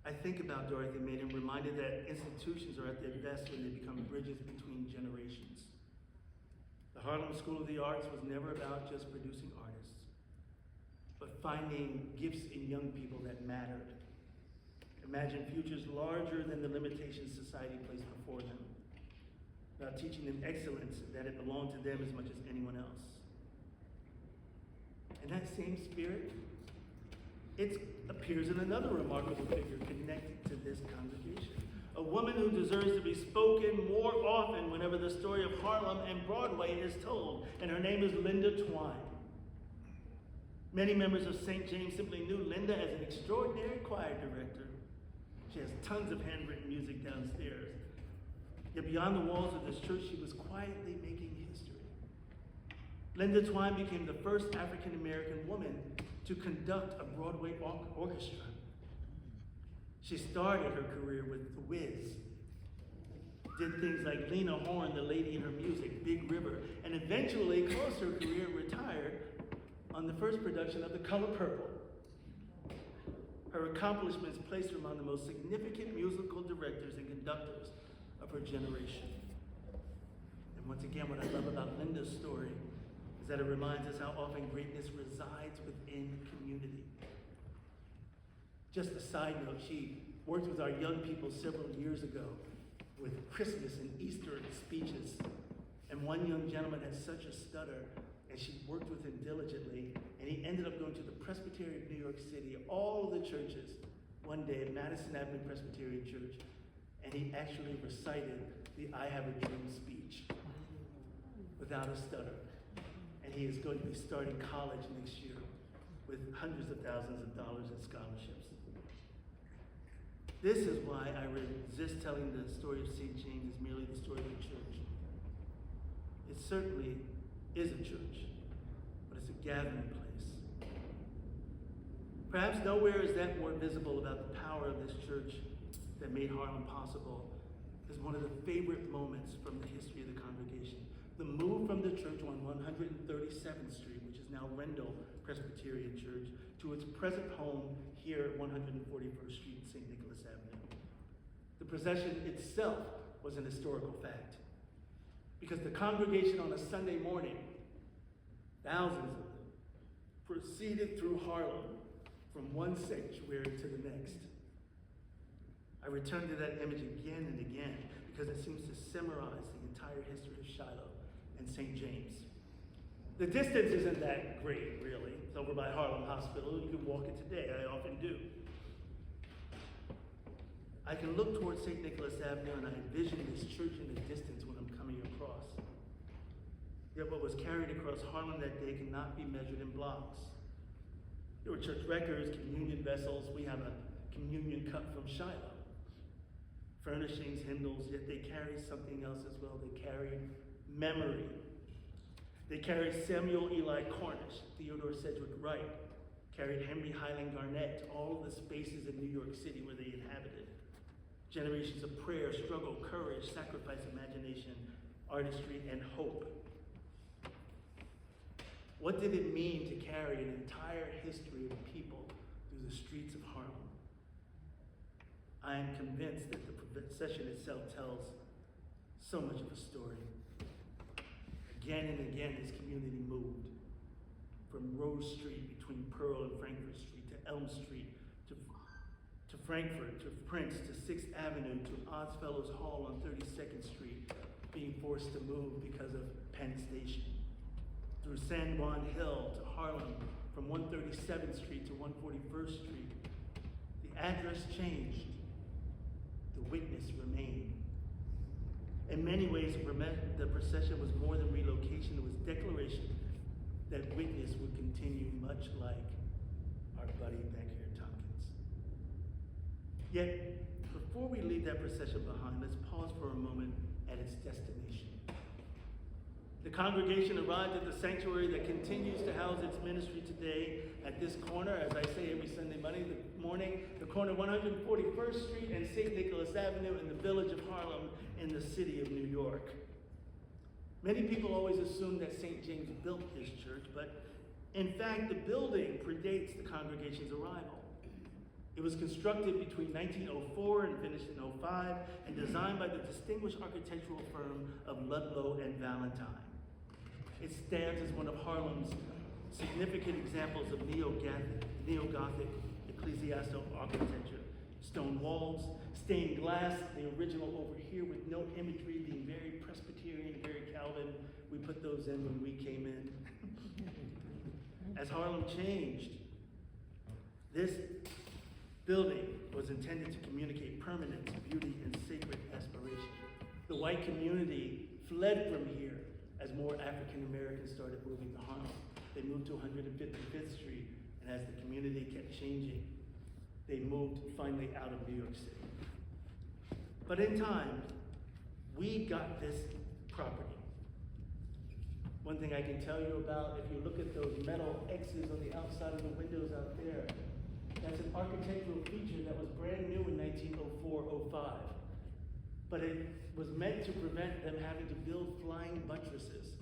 I think about Dorothy Maynard, reminded that institutions are at their best when they become bridges between generations. The Harlem School of the Arts was never about just producing artists, but finding gifts in young people that mattered. Imagine futures larger than the limitations society placed before them, about teaching them excellence, that it belonged to them as much as anyone else. And that same spirit, it appears in another remarkable figure connected to this congregation. A woman who deserves to be spoken more often whenever the story of Harlem and Broadway is told, and her name is Linda Twine. Many members of Saint James simply knew Linda as an extraordinary choir director. She has tons of handwritten music downstairs. Yet beyond the walls of this church, she was quietly making history. Linda Twine became the first African-American woman to conduct a Broadway orchestra. She started her career with The Wiz, did things like Lena Horne, The Lady in Her Music, Big River, and eventually closed her career retired on the first production of The Color Purple. Her accomplishments placed her among the most significant musical directors and conductors of her generation. And once again, what I love about Linda's story is that it reminds us how often greatness resides within community. Just a side note, she worked with our young people several years ago with Christmas and Easter speeches. And one young gentleman had such a stutter, and she worked with him diligently, and he ended up going to the Presbyterian of New York City, all of the churches, one day at Madison Avenue Presbyterian Church, and he actually recited the I Have a Dream speech without a stutter. And he is going to be starting college next year with hundreds of thousands of dollars in scholarships. This is why I resist telling the story of St. James as merely the story of a church. It certainly is a church, but it's a gathering place. Perhaps nowhere is that more visible about the power of this church that made Harlem possible as one of the favorite moments from the history of the congregation. The move from the church on 137th Street, which is now Rendell Presbyterian Church, to its present home here at 141st Street, St. Nicholas Avenue. The procession itself was an historical fact, because the congregation on a Sunday morning, thousands of them, proceeded through Harlem from one sanctuary to the next. I return to that image again and again because it seems to summarize the entire history of Shiloh and St. James. The distance isn't that great, really. It's over by Harlem Hospital. You can walk it today. I often do. I can look towards St. Nicholas Avenue and I envision this church in the distance when I'm coming across. Yet what was carried across Harlem that day cannot be measured in blocks. There were church records, communion vessels. We have a communion cup from Shiloh. Furnishings, hymnals, yet they carry something else as well. They carry memory. They carried Samuel Eli Cornish, Theodore Sedgwick Wright, carried Henry Highland Garnet, all of the spaces in New York City where they inhabited. Generations of prayer, struggle, courage, sacrifice, imagination, artistry, and hope. What did it mean to carry an entire history of people through the streets of Harlem? I am convinced that the procession itself tells so much of a story. Again and again, this community moved from Rose Street between Pearl and Frankfurt Street to Elm Street to Frankfurt, to Prince, to 6th Avenue, to Oddfellows Hall on 32nd Street, being forced to move because of Penn Station. Through San Juan Hill to Harlem, from 137th Street to 141st Street. The address changed. The witness remained. In many ways, the procession was more than relocation. It was declaration that witness would continue, much like our buddy back here, Tompkins. Yet, before we leave that procession behind, let's pause for a moment at its destination. The congregation arrived at the sanctuary that continues to house its ministry today at this corner, as I say every Sunday morning, the corner of 141st Street and St. Nicholas Avenue in the village of Harlem in the city of New York. Many people always assume that St. James built his church, but in fact, the building predates the congregation's arrival. It was constructed between 1904 and finished in 05 and designed by the distinguished architectural firm of Ludlow and Valentine. It stands as one of Harlem's significant examples of neo-Gothic ecclesiastical architecture. Stone walls, stained glass, the original over here with no imagery, being very Presbyterian, very Calvin. We put those in when we came in. As Harlem changed, this building was intended to communicate permanence, beauty, and sacred aspiration. The white community fled from here as more African Americans started moving to Harlem. They moved to 155th Street, and as the community kept changing, they moved finally out of New York City. But in time, we got this property. One thing I can tell you about, if you look at those metal X's on the outside of the windows out there, that's an architectural feature that was brand new in 1904-05. But it was meant to prevent them having to build flying buttresses,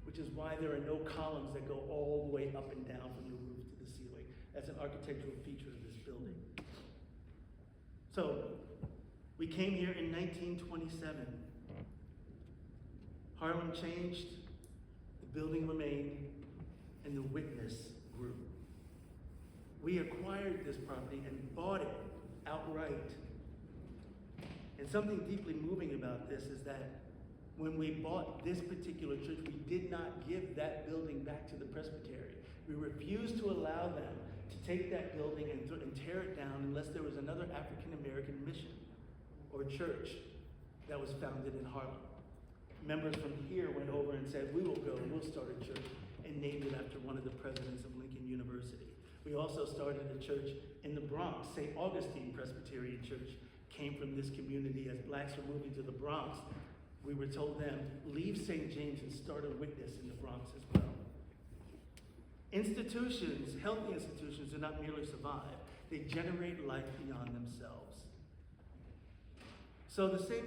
which is why there are no columns that go all the way up and down from the roof to the ceiling. That's an architectural feature of this building. So, we came here in 1927. Harlem changed, the building remained, and the witness grew. We acquired this property and bought it outright. And something deeply moving about this is that when we bought this particular church, we did not give that building back to the presbytery. We refused to allow them to take that building and tear it down unless there was another African American mission or church that was founded in Harlem. Members from here went over and said, we will go, we'll start a church, and named it after one of the presidents of Lincoln University. We also started a church in the Bronx. St. Augustine Presbyterian Church came from this community. As blacks were moving to the Bronx, we were told them, leave St. James and start a witness in the Bronx as well. Institutions, healthy institutions, do not merely survive. They generate life beyond themselves. So the same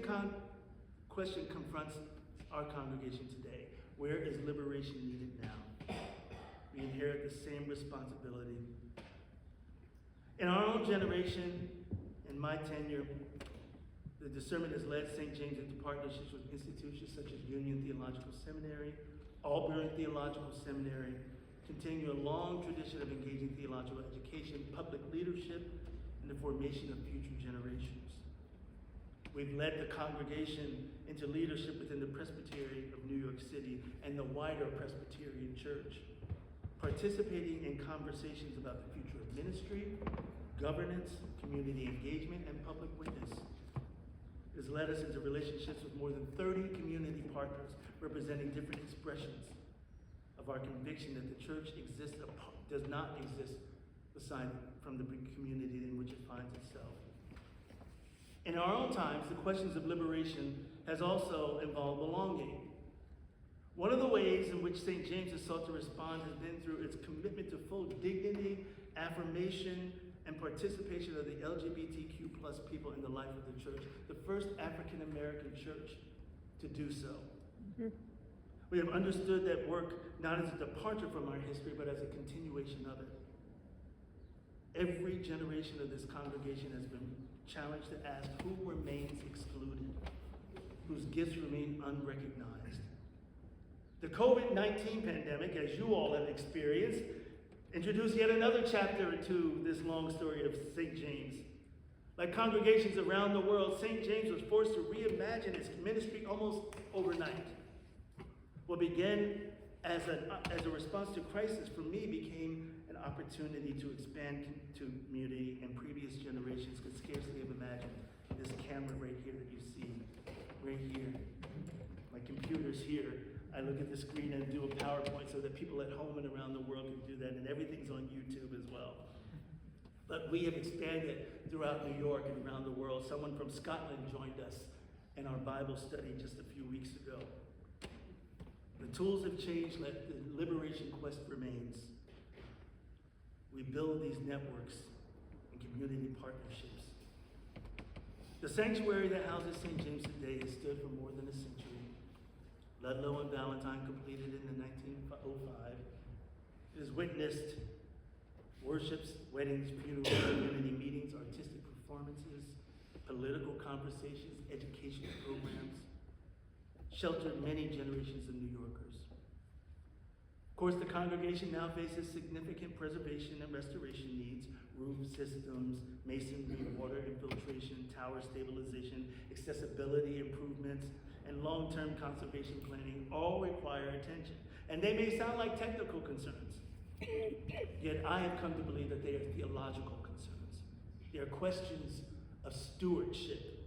question confronts our congregation today. Where is liberation needed now? We inherit the same responsibility. In our own generation, in my tenure, the discernment has led St. James into partnerships with institutions such as Union Theological Seminary, Auburn Theological Seminary, continuing a long tradition of engaging theological education, public leadership, and the formation of future generations. We've led the congregation into leadership within the Presbytery of New York City and the wider Presbyterian Church, participating in conversations about the future of ministry, governance, community engagement, and public witness. It has led us into relationships with more than 30 community partners representing different expressions of our conviction that the church does not exist aside from the community in which it finds itself. In our own times, the questions of liberation has also involved belonging. One of the ways in which St. James has sought to respond has been through its commitment to full dignity, affirmation, and participation of the LGBTQ+ people in the life of the church, the first African American church to do so. Mm-hmm. We have understood that work not as a departure from our history, but as a continuation of it. Every generation of this congregation has been challenged to ask who remains excluded, whose gifts remain unrecognized. The COVID-19 pandemic, as you all have experienced, introduced yet another chapter to this long story of St. James. Like congregations around the world, St. James was forced to reimagine its ministry almost overnight. What began as a response to crisis for me became an opportunity opportunity to expand to community, and previous generations could scarcely have imagined. This camera right here that you see, right here. My computer's here. I look at the screen and do a PowerPoint so that people at home and around the world can do that, and everything's on YouTube as well. But we have expanded throughout New York and around the world. Someone from Scotland joined us in our Bible study just a few weeks ago. The tools have changed, the liberation quest remains. We build these networks and community partnerships. The sanctuary that houses Saint James today has stood for more than a century. Ludlow and Valentine completed it in 1905. It has witnessed worships, weddings, funerals, community meetings, artistic performances, political conversations, educational programs, sheltered many generations of New Yorkers. Of course, the congregation now faces significant preservation and restoration needs: roof systems, masonry, water infiltration, tower stabilization, accessibility improvements, and long-term conservation planning all require attention. And they may sound like technical concerns, yet I have come to believe that they are theological concerns. They are questions of stewardship.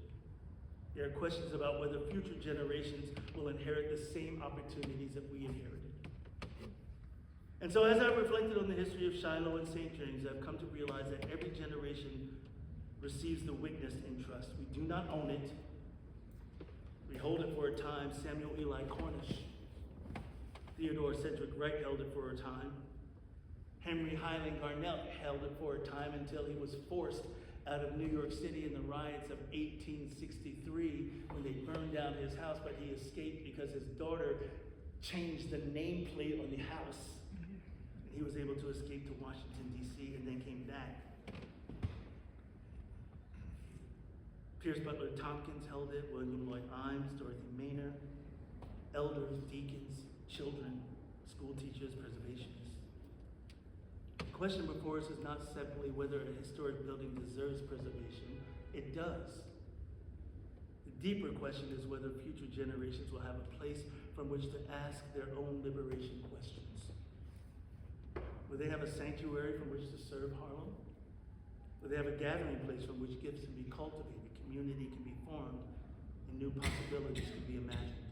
There are questions about whether future generations will inherit the same opportunities that we inherited. And so as I've reflected on the history of Shiloh and St. James, I've come to realize that every generation receives the witness in trust. We do not own it. We hold it for a time. Samuel Eli Cornish, Theodore Cedric Wright held it for a time. Henry Highland Garnett held it for a time until he was forced out of New York City in the riots of 1863 when they burned down his house, but he escaped because his daughter changed the nameplate on the house. And he was able to escape to Washington, D.C., and then came back. Pierce Butler Tompkins held it, William Lloyd Imes, Dorothy Maynor, elders, deacons, children, school teachers, preservationists. The question before us is not simply whether a historic building deserves preservation. It does. The deeper question is whether future generations will have a place from which to ask their own liberation questions. Will they have a sanctuary from which to serve Harlem? Will they have a gathering place from which gifts can be cultivated, community can be formed, and new possibilities can be imagined?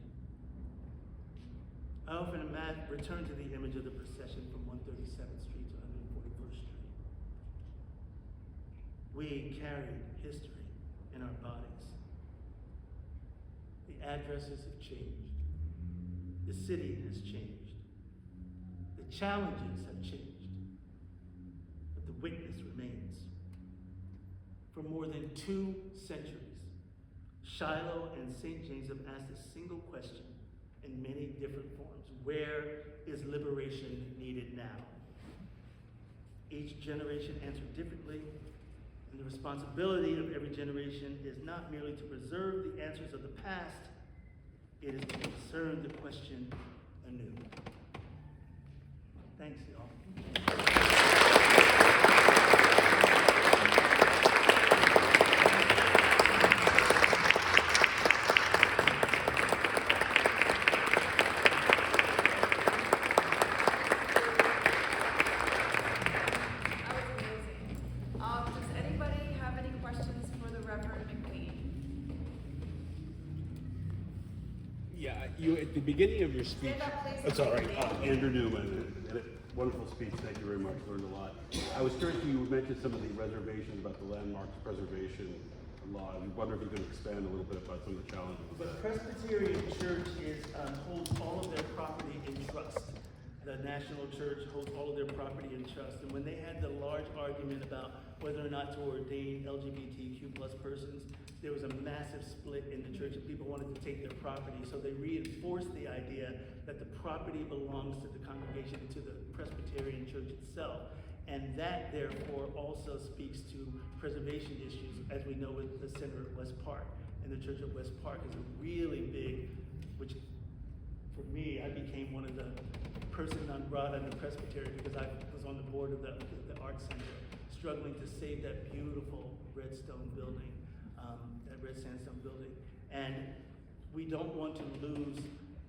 I often return to the image of the procession from 137th Street to 141st Street. We carried history in our bodies. The addresses have changed. The city has changed. The challenges have changed. But the witness remains. For more than 2 centuries, Shiloh and St. James have asked a single question in many different forms. Where is liberation needed now? Each generation answered differently, and the responsibility of every generation is not merely to preserve the answers of the past, it is to discern the question anew. Thanks, y'all. At the beginning of your speech, Stand up, please. Andrew Newman, wonderful speech, thank you very much, learned a lot. I was curious, you mentioned some of the reservations about the landmarks preservation law. I wonder if you could expand a little bit about some of the challenges with The that. Presbyterian Church holds all of their property in trust. The National Church holds all of their property in trust. And when they had the large argument about whether or not to ordain LGBTQ plus persons, there was a massive split in the church and people wanted to take their property. So they reinforced the idea that the property belongs to the congregation, to the Presbyterian Church itself. And that therefore also speaks to preservation issues, as we know with the Center at West Park. And the Church at West Park is a really big, which for me, I became one of the person non grata in the Presbytery because I was on the board of the Art Center, struggling to save that beautiful red stone building, that red sandstone building. And we don't want to lose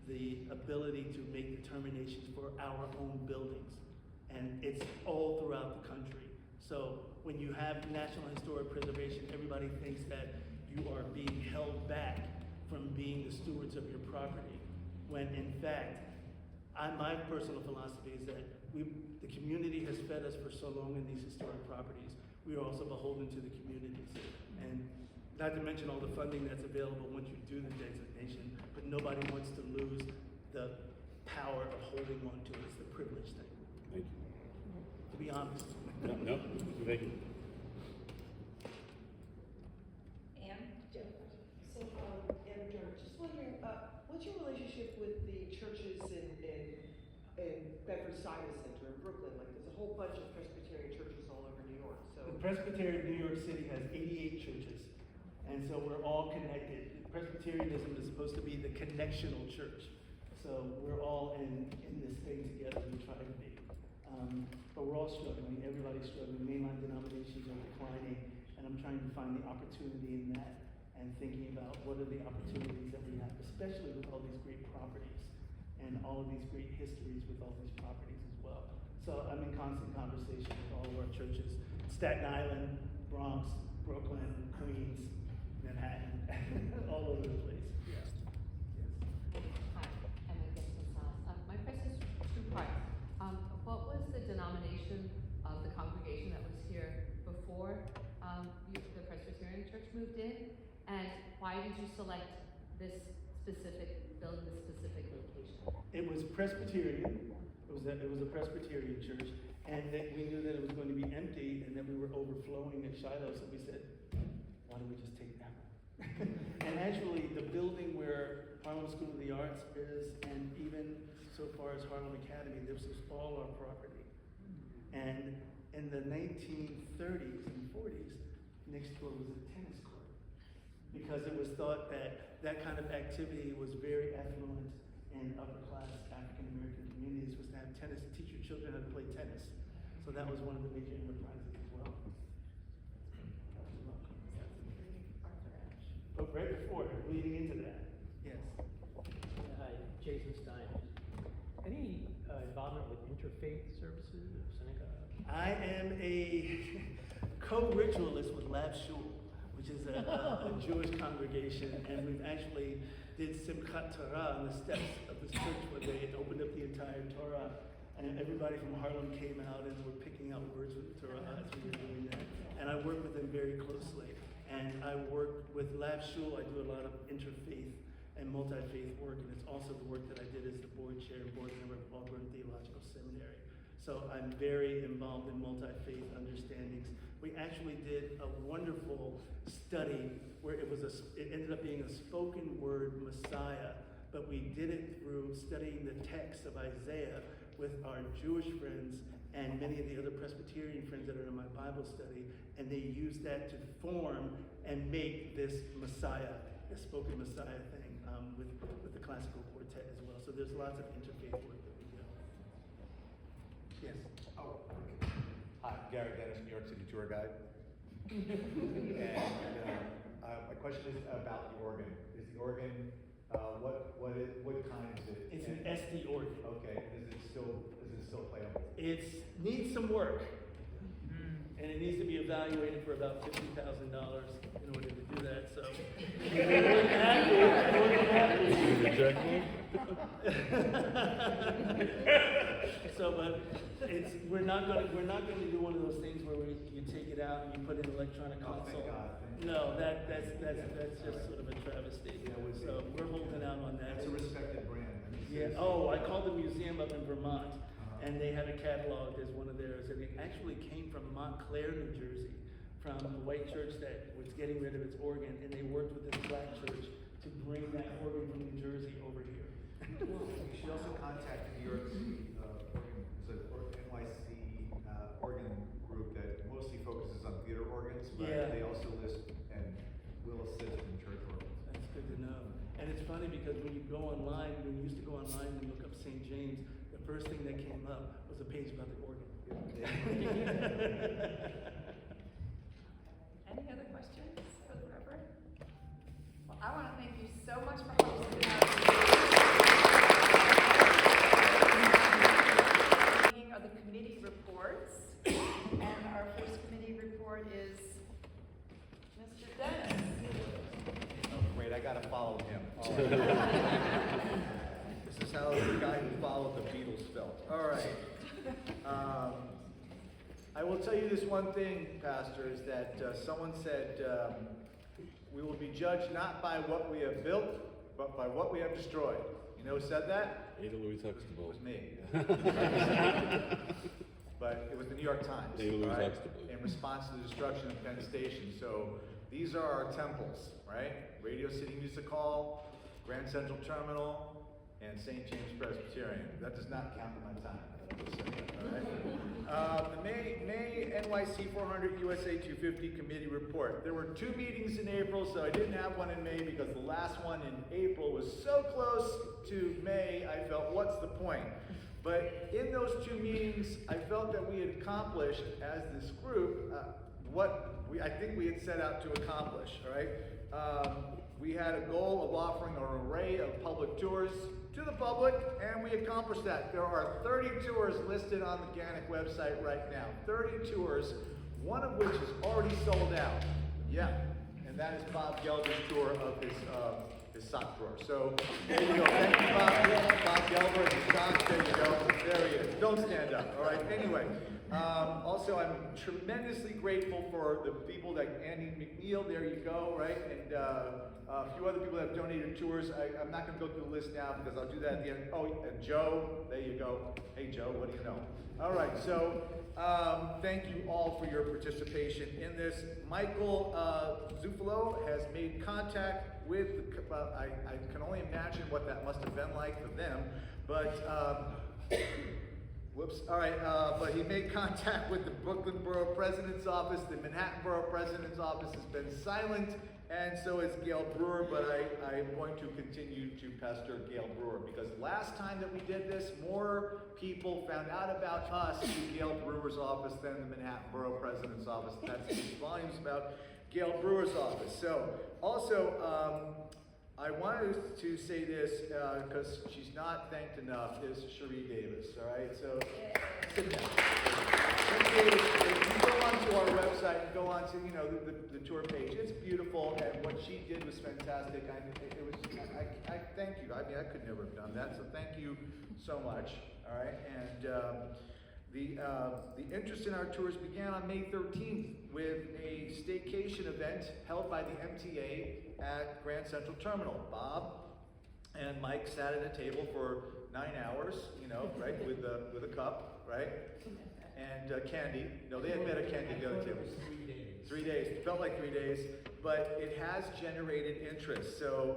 the ability to make determinations for our own buildings. and it's all throughout the country. So when you have National Historic Preservation, everybody thinks that you are being held back from being the stewards of your property, when in fact, my personal philosophy is that the community has fed us for so long in these historic properties. We are also beholden to the communities. And not to mention all the funding that's available once you do the designation, but nobody wants to lose the power of holding on to it. It's the privilege thing. Thank you. To be honest. No, thank you. So, McDermott, just wondering, what's your relationship with the churches in Bedford-Stuyvesant Center in Brooklyn? Like, there's a whole bunch of Presbyterian churches all over New York, so. The Presbyterian New York City has 88 churches, and so we're all connected. Presbyterianism is supposed to be the connectional church, so we're all in this thing together. We try to be, but we're all struggling. Everybody's struggling. Mainline denominations are declining, and I'm trying to find the opportunity in that, and thinking about what are the opportunities that we have, especially with all these great properties and all of these great histories with all these properties as well. So I'm in constant conversation with all of our churches, Staten Island, Bronx, Brooklyn, Queens, Manhattan, all over the place. Yeah. Yes. Hi, I'm a Guest-Consales. My question is two parts. What was the denomination of the congregation that was here before the Presbyterian Church moved in? And why did you select this specific building, this specific location? It was Presbyterian. It was a Presbyterian church, and that we knew that it was going to be empty, and that we were overflowing at Shiloh. So we said, why don't we just take that one? And actually, the building where Harlem School of the Arts is, and even so far as Harlem Academy, this was all our property. And in the 1930s and 40s, next door was a tennis court, because it was thought that that kind of activity was very affluent in upper-class African-American communities, was to have tennis, teach your children how to play tennis. So that was one of the major enterprises as well. But right before, leading into that, yes. Hi, Jason Stein. Any involvement with interfaith services or synagogue? I am a co-ritualist with Lab Shul, which is a Jewish congregation, and we've actually did Simchat Torah on the steps of this church where they opened up the entire Torah, and everybody from Harlem came out and were picking out words with the Torah as we were doing that. And I work with them very closely. And I work with Lab Shul. I do a lot of interfaith and multi-faith work, and it's also the work that I did as the board chair and board member of Auburn Theological Seminary. So I'm very involved in multi-faith understandings. We actually did a wonderful study where it ended up being a spoken word Messiah, but we did it through studying the text of Isaiah with our Jewish friends and many of the other Presbyterian friends that are in my Bible study, and they used that to form and make this Messiah, this spoken Messiah thing, with the classical quartet as well. So there's lots of interfaith work that we do. Yes. Oh, okay. Hi, Gary Dennis, New York City tour guide. And my question is about the organ. Is the organ what kind is it? It's an SD organ. Okay. Is it still playable? It needs some work, and it needs to be evaluated for about $50,000 in order to do that. So, but we're not going to do one of those things where you take it out and you put in electronic console. Thank God. No, that's just sort of a travesty. Yeah, So we're holding out on that. It's a respected brand. I mean, Yeah. Oh, I called the museum up in Vermont, and they had a catalog as one of theirs, and it actually came from Montclair, New Jersey, from a white church that was getting rid of its organ, and they worked with this black church to bring that organ from New Jersey over here. You should also contact the New York City NYC organ group that mostly focuses on theater organs, but they also list and will assist in church organs. That's good to know. And it's funny because when you go online, when you used to go online and look up Saint James, the first thing that came up was a page about the organ. Any other questions for the Reverend? Well, I want to thank you so much for hosting us. Are the committee gotta follow him. This is how the guy who followed the Beatles felt. All right. I will tell you this one thing, Pastor, is that someone said, we will be judged not by what we have built, but by what we have destroyed. You know who said that? Ada Louis It Huxtable. was me. But it was the New York Times, Ada Louis right? Huxtable. In response to the destruction of Penn Station. So these are our temples, right? Radio City Music Hall, Grand Central Terminal, and Saint James Presbyterian. That does not count in my time. All right. The May NYC 400 USA 250 committee report. There were 2 meetings in April, so I didn't have one in May because the last one in April was so close to May, I felt, what's the point? But in those 2 meetings, I felt that we had accomplished, as this group, what I think we had set out to accomplish, all right? We had a goal of offering an array of public tours to the public, and we accomplished that. There are 30 tours listed on the GANYC website right now. 30 tours, one of which is already sold out. Yeah, and that is Bob Gelber's tour of his sock drawer. So there you go. Thank you, Bob Gelber and his socks. There you go. There he is. Don't stand up. All right. Anyway, also I'm tremendously grateful for the people like Andy McNeil. There you go. Right, and a few other people that have donated tours. I'm not going to go through the list now because I'll do that at the end. Oh, and Joe. There you go. Hey, Joe. What do you know? All right. So thank you all for your participation in this. Michael Zufalo has made contact with, I can only imagine what that must have been like for them, but, whoops, all right, but he made contact with the Brooklyn Borough President's Office. The Manhattan Borough President's Office has been silent, and so is Gail Brewer, but I'm going to continue to pester Gail Brewer, because last time that we did this, more people found out about us through Gail Brewer's office than the Manhattan Borough President's Office. That speaks volumes about Gail Brewer's office. So, also, I wanted to say this, because she's not thanked enough, is Cherie Davis, all right? So, sit down. Cherie Davis, if you go onto our website and go onto, the tour page, it's beautiful, and what she did was fantastic. I thank you. I mean, I could never have done that, so thank you so much, all right? And the interest in our tours began on May 13th with a staycation event held by the MTA at Grand Central Terminal. Bob and Mike sat at a table for 9 hours, right, with a cup, right, and candy. No, they had better candy the other table. 3 days. 3 days. It felt like 3 days, but it has generated interest. So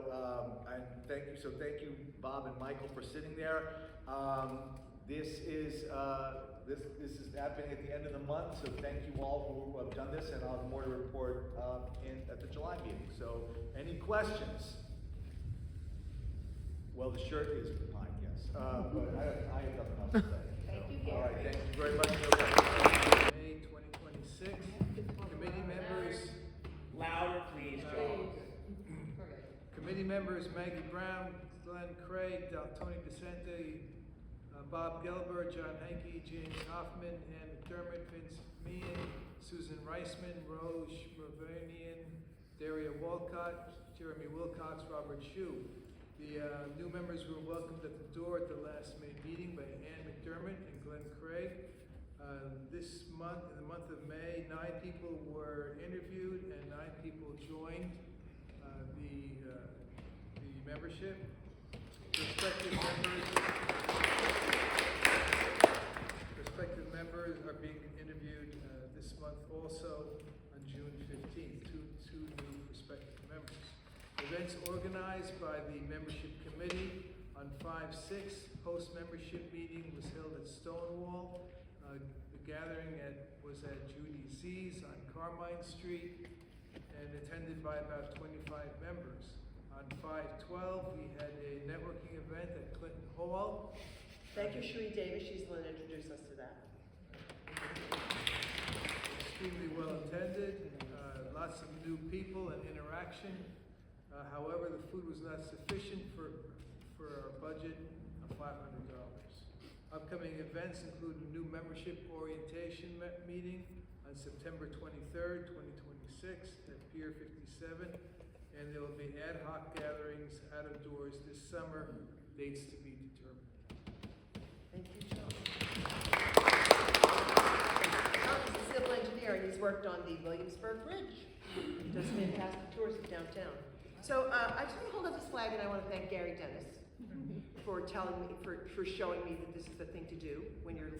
thank you, Bob and Michael, for sitting there. This is happening at the end of the month, so thank you all who have done this, and I'll have more to report at the July meeting. So, any questions? Well, the shirt is mine, yes, but I have nothing else to say. Thank you, All right, Gary. thank you very much. May 2026. Committee members, louder please, Joe. Committee members Maggie Brown, Glenn Craig, Tony DeCente, Bob Gelber, John Henke, James Hoffman, Ann McDermott, Vince Meehan, Susan Reisman, Rose Shmavonian, Daria Walcott, Jeremy Wilcox, Robert Shue. The new members were welcomed at the door at the last May meeting by Ann McDermott and Glenn Craig. This month, in the month of May, 9 people were interviewed and 9 people joined the membership. Prospective members are being interviewed this month also on June 15th, two new prospective members. Events organized by the membership committee on 5/6. Post-membership meeting was held at Stonewall. The gathering was at Judy Z's on Carmine Street and attended by about 25 members. On 5/12, we had a networking event at Clinton Hall. Thank you, Cherie Davis. She's the one that introduced us to that. Extremely well attended, lots of new people and interaction. However, the food was not sufficient for our budget of $500. Upcoming events include a new membership orientation meeting on September 23rd, 2026 at Pier 57. and there will be ad hoc gatherings out of doors this summer, dates to be determined. Thank you, Joe. He's a civil engineer, and he's worked on the Williamsburg Bridge. Does fantastic tours of downtown. So I just want to hold up this flag, and I want to thank Gary Dennis for telling me, for showing me that this is the thing to do when you're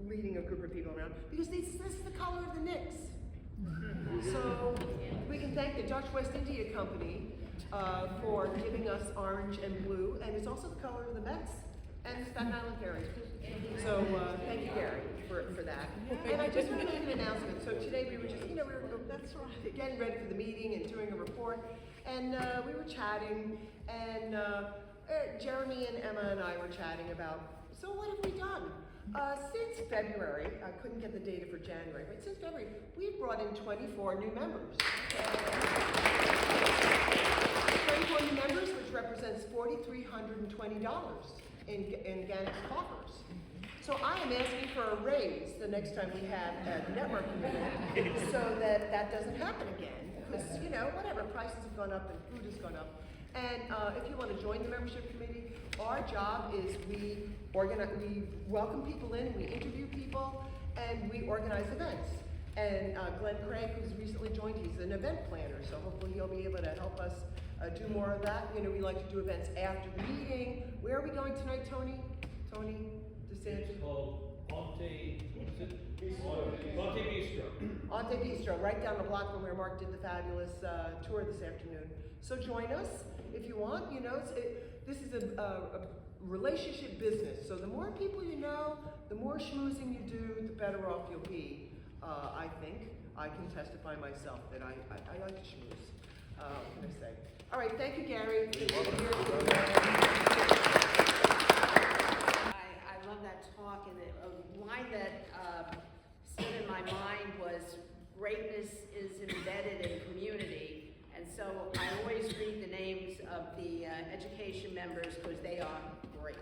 leading a group of people around, because this is the color of the Knicks. So we can thank the Dutch West India Company for giving us orange and blue, and it's also the color of the Mets and the Staten Island Ferries. So thank you, Gary, for that. And I just want to make an announcement. So today we were just, we were getting ready for the meeting and doing a report, and we were chatting, and Jeremy and Emma and I were chatting about, so what have we done? Since February, I couldn't get the data for January, but since February, we've brought in 24 new members. 24 new members, which represents $4,320 in GANYC's coffers. So I am asking for a raise the next time we have a networking meeting, so that doesn't happen again. Because, whatever, prices have gone up and food has gone up. And if you want to join the membership committee, our job is we welcome people in, we interview people, and we organize events. And Glenn Craig, who's recently joined, he's an event planner, so hopefully he'll be able to help us do more of that. We like to do events after the meeting. Where are we going tonight, Tony? Tony DeSantis? It's called Ante Bistro. Ante Bistro, right down the block from where Mark did the fabulous tour this afternoon. So join us if you want. This is a relationship business. So the more people you know, the more schmoozing you do, the better off you'll be. I think I can testify myself that I like to schmooze. What can I say? All right, thank you, Gary. I love that talk, and a line that stood in my mind was greatness is embedded in community. And so I always read the names of the education members because they are great.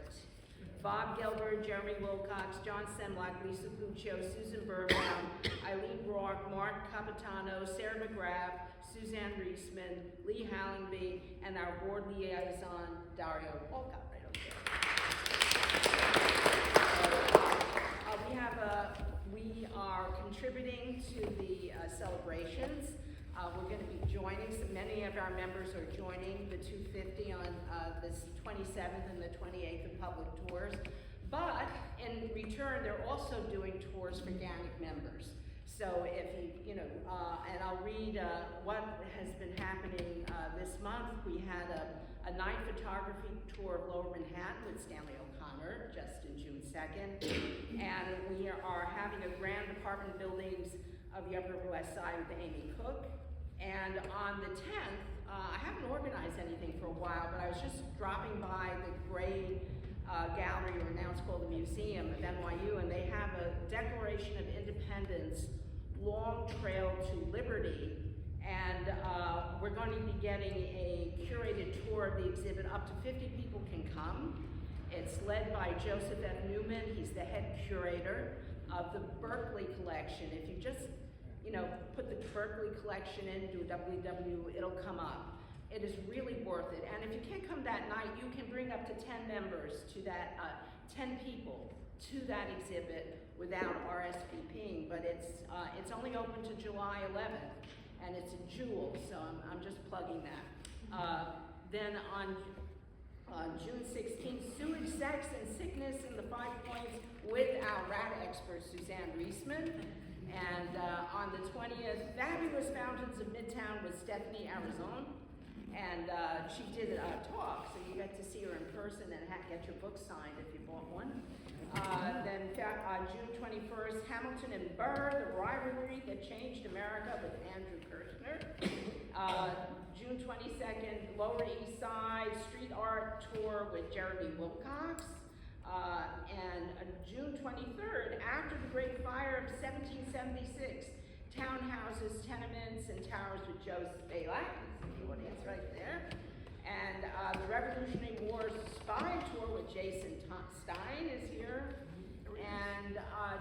Bob Gelber, Jeremy Wilcox, John Semlock, Lisa Puccio, Susan Burbaum, Eileen Brock, Mark Capitano, Sarah McGrath, Suzanne Reisman, Lee Hallenby, and our board liaison, Dario Walcott, right over there. We are contributing to the celebrations. We're going to be joining, so many of our members are joining the 250 on this 27th and the 28th of public tours. But in return, they're also doing tours for GANYC members. So if and I'll read what has been happening this month. We had a night photography tour of Lower Manhattan with Stanley O'Connor just in June 2nd. And we are having a grand apartment buildings of the Upper West Side with Amy Cook. And on the 10th, I haven't organized anything for a while, but I was just dropping by the Gray Gallery, or now it's called the Museum of NYU, and they have a Declaration of Independence long trail to liberty. And we're going to be getting a curated tour of the exhibit. Up to 50 people can come. It's led by Joseph F. Newman. He's the head curator of the Berkeley collection. If you just put the Berkeley collection in, do a www, it'll come up. It is really worth it. And if you can't come that night, you can bring up to 10 members to that, 10 people to that exhibit without RSVPing. But it's only open to July 11th, and it's a jewel, so I'm just plugging that. Then on June 16th, Sewage, Sex, and Sickness in the 5 Points with our rat expert, Suzanne Reisman. And on the 20th, Fabulous Fountains of Midtown with Stephanie Arizon. And she did a talk, so you get to see her in person and get your book signed if you bought one. Then June 21st, Hamilton and Burr, The Rivalry That Changed America with Andrew Kirchner. June 22nd, Lower East Side Street Art Tour with Jeremy Wilcox. And June 23rd, after the Great Fire of 1776, townhouses, tenements, and towers with Joe Spalak, the audience right there. And the Revolutionary War Spy Tour with Jason Stein is here. And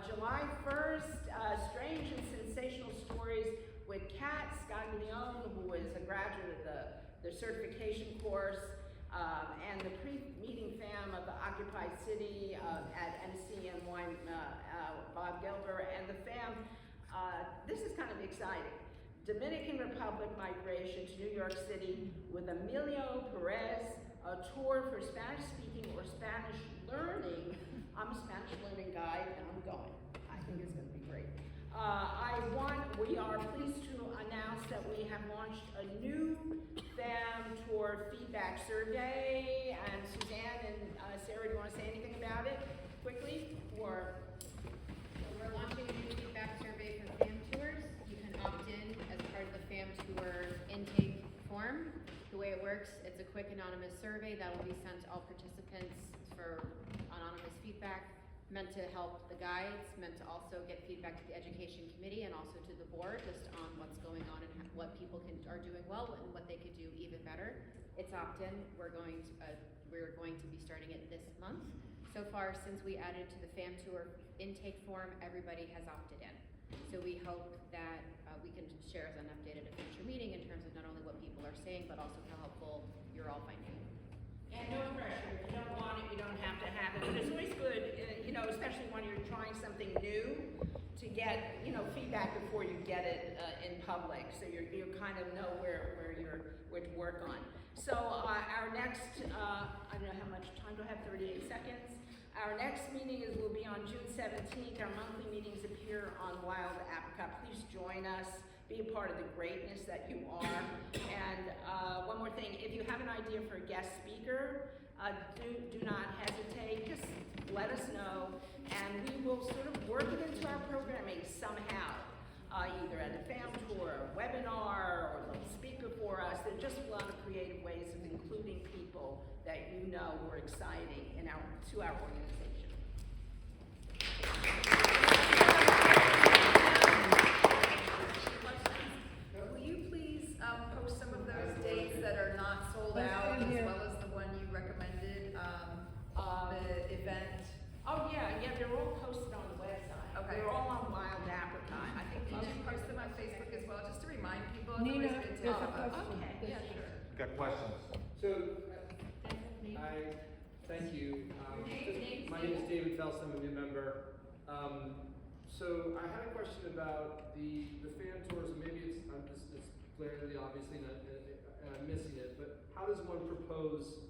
July 1st, Strange and Sensational Stories with Kat Scaglione, who is a graduate of the certification course, and the pre-meeting fam of the Occupied City at NCNY, Bob Gelber, and the fam. This is kind of exciting. Dominican Republic migration to New York City with Emilio Perez, a tour for Spanish speaking or Spanish learning. I'm a Spanish learning guide and I'm going. I think it's going to be great. We are pleased to announce that we have launched a new fam tour feedback survey. And Suzanne and Sarah, do you want to say anything about it quickly? Or we're launching a new feedback survey for fam tours. You can opt in as part of the fam tour intake form. The way it works, it's a quick anonymous survey that will be sent to all participants for anonymous feedback, meant to help the guides, meant to also get feedback to the education committee and also to the board just on what's going on and what people are doing well and what they could do even better. It's opt-in. We're going to be starting it this month. So far, since we added to the fam tour intake form, everybody has opted in. So we hope that we can share as an update at a future meeting in terms of not only what people are saying, but also how helpful you're all finding it. And no pressure. If you don't want it, you don't have to have it. But it's always good, especially when you're trying something new, to get, feedback before you get it in public. So you kind of know where to work on. So our next, I don't know how much time, do I have 38 seconds? Our next meeting will be on June 17th. Our monthly meetings appear on Wild Apricot. Please join us. Be a part of the greatness that you are. And one more thing, if you have an idea for a guest speaker, do not hesitate. Just let us know, and we will sort of work it into our programming somehow, either at a fam tour, a webinar, or a little speaker for us. There are just a lot of creative ways of including people that you know were exciting to our organization. Will you please post some of those dates that are not sold out, as well as the one you recommended, the event? Oh yeah, they're all posted on the website. Okay. They're all on Wild Apricot. I think Can you post them on Facebook as well, just to remind people? Nina, It's always good to there's a have question. Okay, yeah, sure. Got questions? So, thank you. My name is David Felsen, I'm a new member. So I had a question about the fan tours, and maybe it's glaringly obviously and I'm missing it, but how does one propose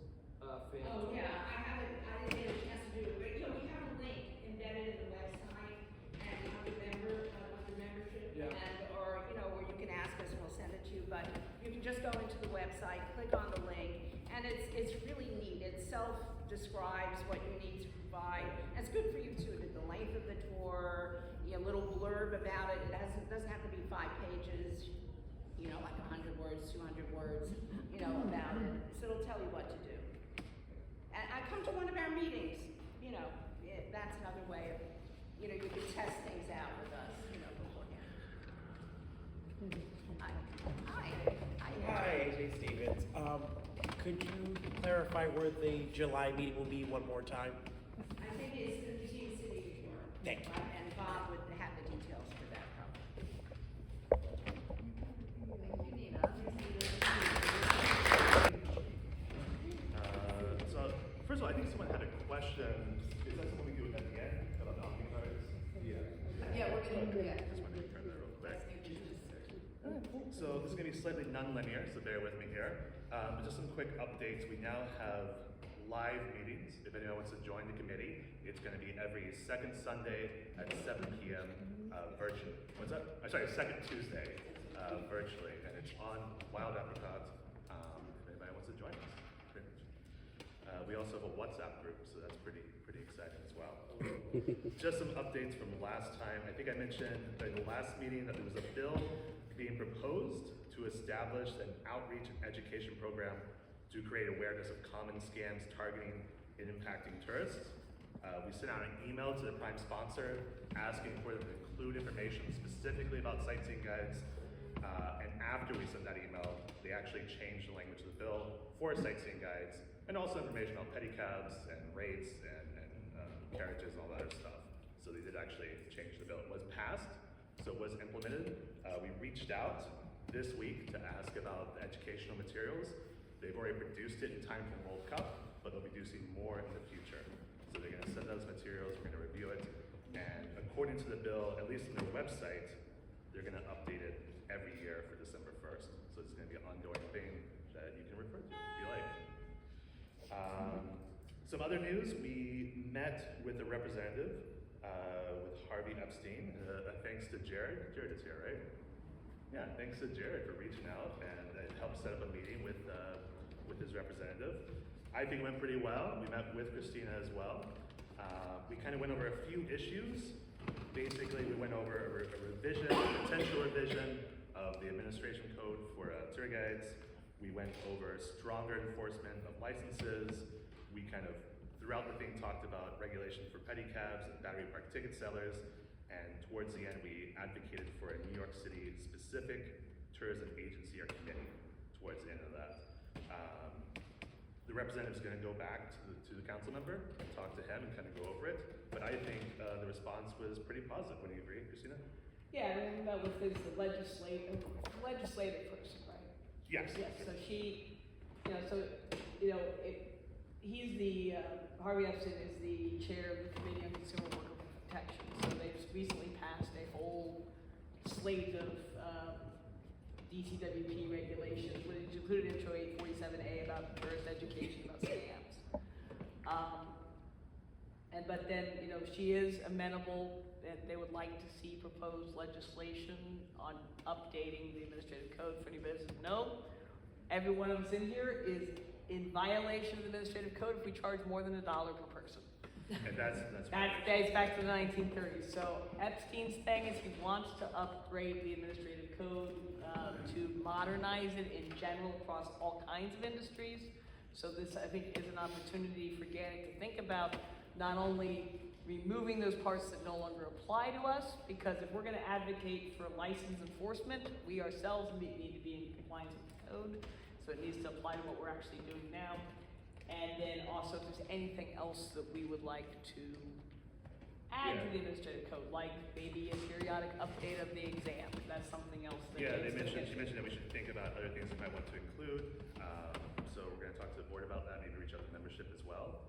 fan tour? Oh yeah, I didn't get a chance to do it, but we have a link embedded in the website and under membership, Yeah. or where you can ask us and we'll send it to you. But you can just go into the website, click on the link, and it's really neat. It self-describes what you need to provide. And it's good for you too. The length of the tour, a little blurb about it. It doesn't have to be 5 pages. Like 100 words, 200 words, about it. So it'll tell you what to do. And I come to one of our meetings, that's another way of, you can test things out with us, beforehand. Hi, AJ Stevens. Could you clarify where the July meeting will be one more time? I think it's the Museum City Tour. Thank you. And Bob would have the details for that probably. Thank you, Nina. So, first of all, I think someone had a question. Is that something we do at the end about the knocking cards? Yeah. Yeah, we're gonna do that. Just wanted to turn that real quick. So this is going to be slightly non-linear, so bear with me here. But just some quick updates. We now have live meetings. If anyone wants to join the committee, it's going to be every second Sunday at 7 p.m. Virtually. What's that? I'm sorry, second Tuesday virtually, and it's on Wild Apricot. If anybody wants to join us, pretty much. We also have a WhatsApp group, so that's pretty exciting as well. Just some updates from last time. I think I mentioned in the last meeting that there was a bill being proposed to establish an outreach and education program to create awareness of common scams targeting and impacting tourists. We sent out an email to the prime sponsor asking for them to include information specifically about sightseeing guides. And after we sent that email, they actually changed the language of the bill for sightseeing guides and also information about pedicabs and rates and carriages and all that other stuff. So they did actually change the bill. It was passed, so it was implemented. We reached out this week to ask about the educational materials. They've already produced it in time for World Cup, but they'll be producing more in the future. So they're gonna send those materials, we're gonna review it, and according to the bill, at least on their website, they're gonna update it every year for December 1st. So it's gonna be an ongoing thing that you can refer to if you like. Some other news, we met with a representative, with Harvey Epstein. Thanks to Jared. Jared is here, right? Yeah, thanks to Jared for reaching out and helped set up a meeting with his representative. I think it went pretty well. We met with Christina as well. We kind of went over a few issues. Basically, we went over a revision, a potential revision of the administration code for tour guides. We went over stronger enforcement of licenses. We kind of, throughout the thing, talked about regulation for pedicabs and battery park ticket sellers. And towards the end, we advocated for a New York City specific tourism agency or committee towards the end of that. The representative's gonna go back to the council member and talk to him and kind of go over it. But I think the response was pretty positive. Would you agree, Christina? Yeah, and we met with his legislative person, right? Yes. Yes, so she, he's the, Harvey Epstein is the chair of the Committee on Consumer Worker Protection. So they've recently passed a whole slate of DCWP regulations, which included Intro 847A about tourist education, about scams. But then, she is amenable, and they would like to see proposed legislation on updating the administrative code. For anybody who doesn't know, every one of us in here is in violation of the administrative code if we charge more than $1 per person. And that dates back to the 1930s. So Epstein's thing is he wants to upgrade the administrative code to modernize it in general across all kinds of industries. So this, I think, is an opportunity for GANYC to think about not only removing those parts that no longer apply to us, because if we're going to advocate for license enforcement, we ourselves need to be in compliance with the code. So it needs to apply to what we're actually doing now. And then also if there's anything else that we would like to add to the administrative code, like maybe a periodic update of the exam. That's something else that she mentioned that we should think about other things we might want to include. So we're gonna talk to the board about that, maybe reach out to membership as well.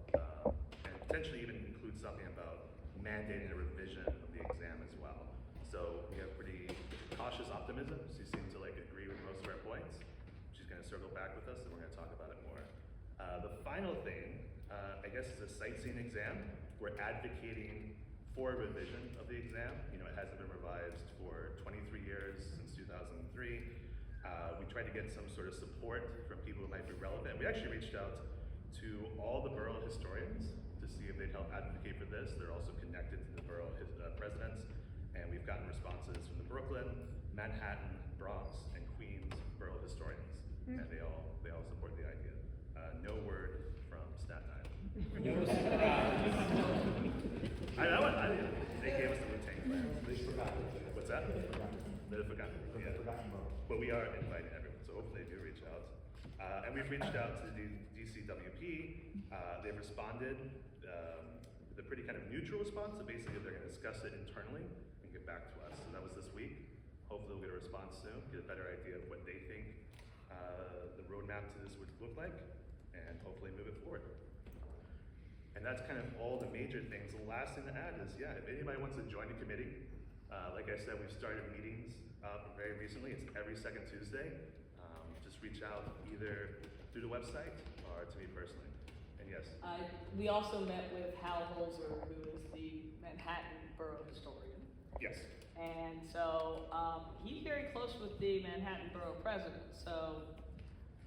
And potentially even include something about mandating a revision of the exam as well. So we have pretty cautious optimism. She seems to agree with most of our points. She's gonna circle back with us and we're gonna talk about it more. The final thing, I guess, is a sightseeing exam. We're advocating for a revision of the exam. It hasn't been revised for 23 years, since 2003. We tried to get some sort of support from people who might be relevant. We actually reached out to all the borough historians to see if they'd help advocate for this. They're also connected to the borough presidents, and we've gotten responses from the Brooklyn, Manhattan, Bronx, and Queens borough historians, and they all support the idea. No word from Staten Island. No surprise. They gave us the routine plan. What's that? They're forgotten. Yeah. But we are inviting everyone, so hopefully they do reach out. And we've reached out to the DCWP. They've responded with a pretty kind of neutral response. So basically, they're going to discuss it internally and get back to us. So that was this week. Hopefully, we'll get a response soon, get a better idea of what they think the roadmap to this would look like, and hopefully move it forward. And that's kind of all the major things. The last thing to add is, if anybody wants to join the committee, like I said, we've started meetings very recently. It's every second Tuesday. Just reach out either through the website or to me personally. And yes. We also met with Hal Holzer, who is the Manhattan Borough Historian. Yes. And so he's very close with the Manhattan Borough President. So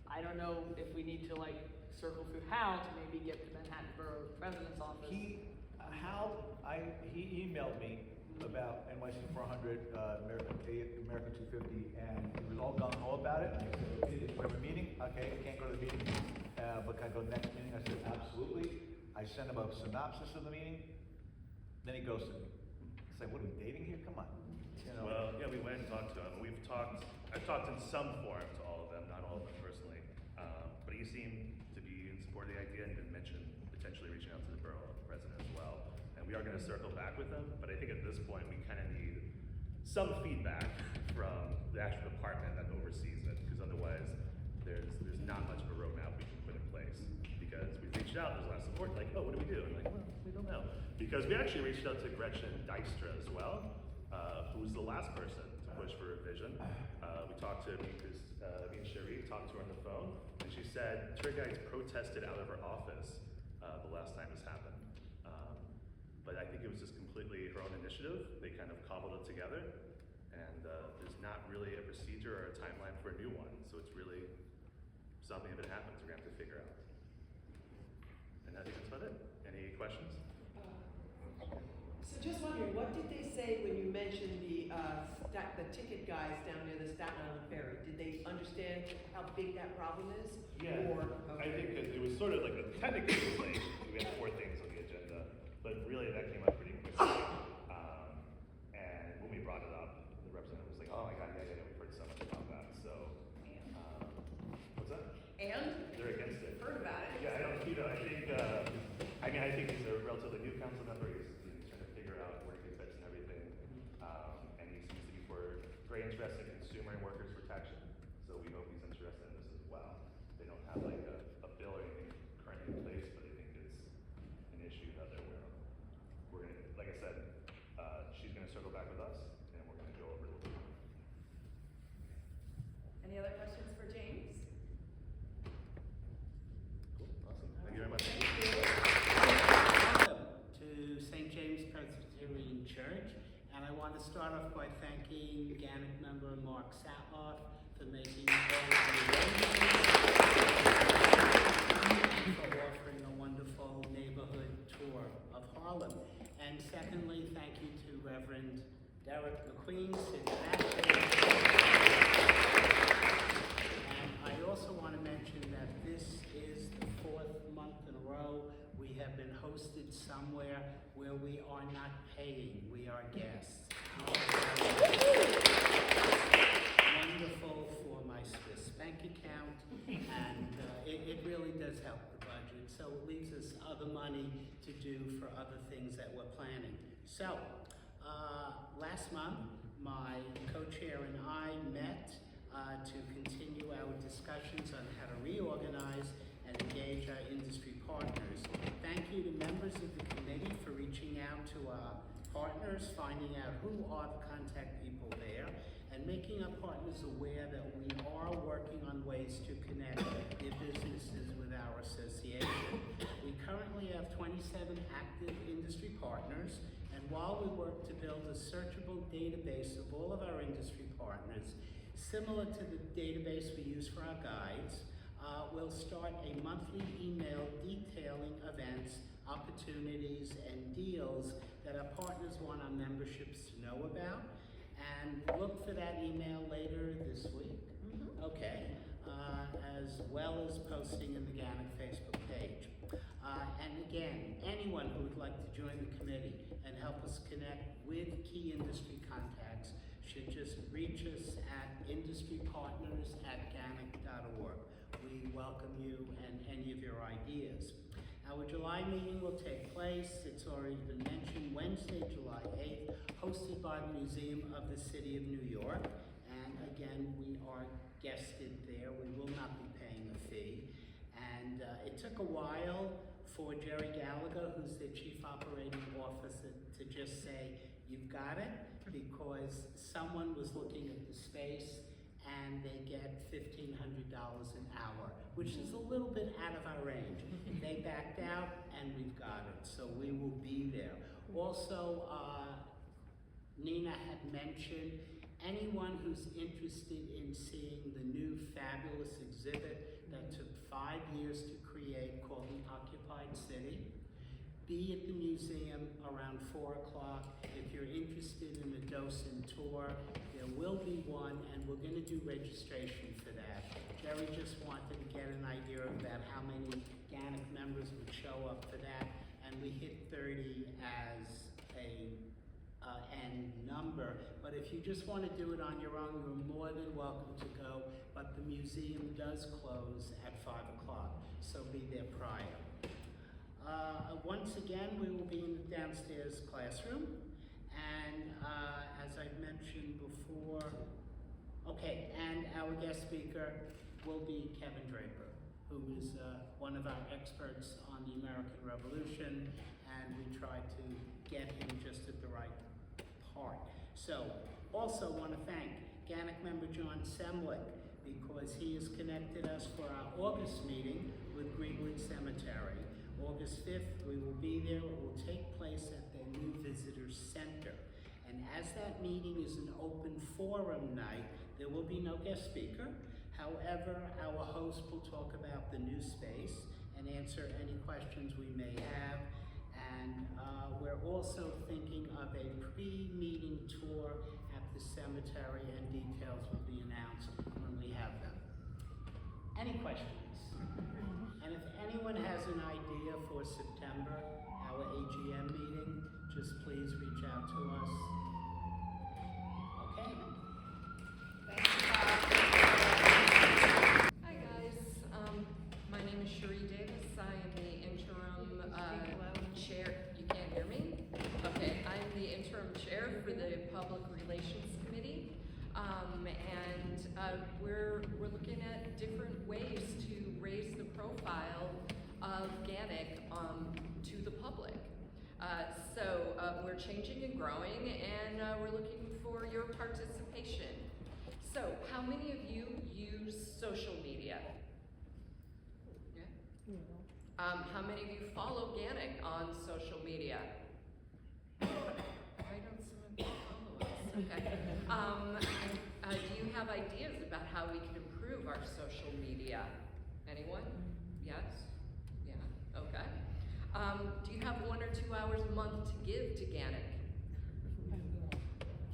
I don't know if we need to circle through Hal to maybe get the Manhattan Borough President's office. He emailed me about NYC 400, American 250, and he was all gung-ho about it. And I said, okay, we have a meeting? Okay, I can't go to the meeting, but can I go to the next meeting? I said, absolutely. I sent him a synopsis of the meeting, then he goes to me. It's like, what are we dating here? Come on. Well, yeah, we went and talked to him. I've talked in some form to all of them, not all of them personally. But he seemed to be in support of the idea and even mentioned potentially reaching out to the borough president as well. And we are going to circle back with them, but I think at this point we kind of need some feedback from the actual department that oversees it, because otherwise there's not much of a roadmap we can put in place. Because we reached out, there's a lot of support, like, oh, what do we do? And like, well, we don't know. Because we actually reached out to Gretchen Dijkstra as well, who was the last person to push for revision. We talked to me and Cherie talked to her on the phone, and she said tour guides protested out of her office the last time this happened. But I think it was just completely her own initiative. They kind of cobbled it together, and there's not really a procedure or a timeline for a new one. So it's really something, if it happens, we're gonna have to figure out. And I think that's about it. Any questions? So just wondering, what did they say when you mentioned the ticket guys down near the Staten Island Ferry? Did they understand how big that problem is? Yeah, Or, I think it was sort of like, technically it was like, we had 4 things on the agenda, but really that came up pretty quickly. And when we brought it up, the representative was like, oh my God, yeah, we've heard so much about that. So, what's that? And? They're against it. Heard about it. Yeah, I think he's a relatively new council member. He's trying to figure out where he fits and everything. And he seems to be very interested in consumer and workers' protection. So we hope he's interested in this as well. They don't have like a bill or anything currently in place, but I think it's an issue that they're aware of. We're gonna, like I said, she's gonna circle back with us, and we're gonna go over it a little bit more. Any other questions for James? Cool, awesome. Thank you very much. Welcome to Saint James Presbyterian Church, and I want to start off by thanking GANYC member Mark Satlof for making all of the arrangements, for offering a wonderful neighborhood tour of Harlem. And secondly, thank you to Reverend Derrick McQueen, city pastor. And I also want to mention that this is the 4th month in a row we have been hosted somewhere where we are not paying, we are guests. Wonderful for my Swiss bank account, and it really does help the budget, so it leaves us other money to do for other things that we're planning. So, last month, my co-chair and I met to continue our discussions on how to reorganize and engage our industry partners. Thank you to members of the committee for reaching out to our partners, finding out who are the contact people there, and making our partners aware that we are working on ways to connect their businesses with our association. We currently have 27 active industry partners, and while we work to build a searchable database of all of our industry partners, similar to the database we use for our guides, we'll start a monthly email detailing events, opportunities, and deals that our partners want our memberships to know about. And look for that email later this week. Okay. As well as posting in the GANYC Facebook page. And again, anyone who would like to join the committee and help us connect with key industry contacts should just reach us at industrypartners@ganyc.org. We welcome you and any of your ideas. Our July meeting will take place, it's already been mentioned, Wednesday, July 8th, hosted by the Museum of the City of New York. And again, we are guested there. We will not be paying a fee. And it took a while for Jerry Gallagher, who's the Chief Operating Officer, to just say, you've got it, because someone was looking at the space and they get $1,500 an hour, which is a little bit out of our range. They backed out and we've got it, so we will be there. Also, Nina had mentioned anyone who's interested in seeing the new fabulous exhibit that took 5 years to create called The Occupied City. Be at the museum around 4 o'clock. If you're interested in the docent tour, there will be one, and we're going to do registration for that. Jerry just wanted to get an idea about how many GANYC members would show up for that, and we hit 30 as a end number. But if you just want to do it on your own, you're more than welcome to go, but the museum does close at 5 o'clock, so be there prior. Once again, we will be in the downstairs classroom, and as I've mentioned before, Okay, and our guest speaker will be Kevin Draper, who is one of our experts on the American Revolution, and we tried to get him just at the right part. So, also want to thank GANYC member John Semlick, because he has connected us for our August meeting with Greenwood Cemetery. August 5th, we will be there. It will take place at the new Visitor Center. And as that meeting is an open forum night, there will be no guest speaker. However, our host will talk about the new space and answer any questions we may have. And we're also thinking of a pre-meeting tour at the cemetery, and details will be announced when we have them. Any questions? And if anyone has an idea for September, our AGM meeting, just please reach out to us. Okay. Hi guys, my name is Cherie Davis. I am the interim chair. You can't hear me? Okay, I'm the interim chair for the Public Relations Committee, and we're looking at different ways to raise the profile of GANYC to the public. So we're changing and growing, and we're looking for your participation. So, how many of you use social media? Yeah. How many of you follow GANYC on social media? Why don't some of you follow us? Okay. Do you have ideas about how we can improve our social media? Anyone? Yes? Yeah, okay. Do you have 1 or 2 hours a month to give to GANYC?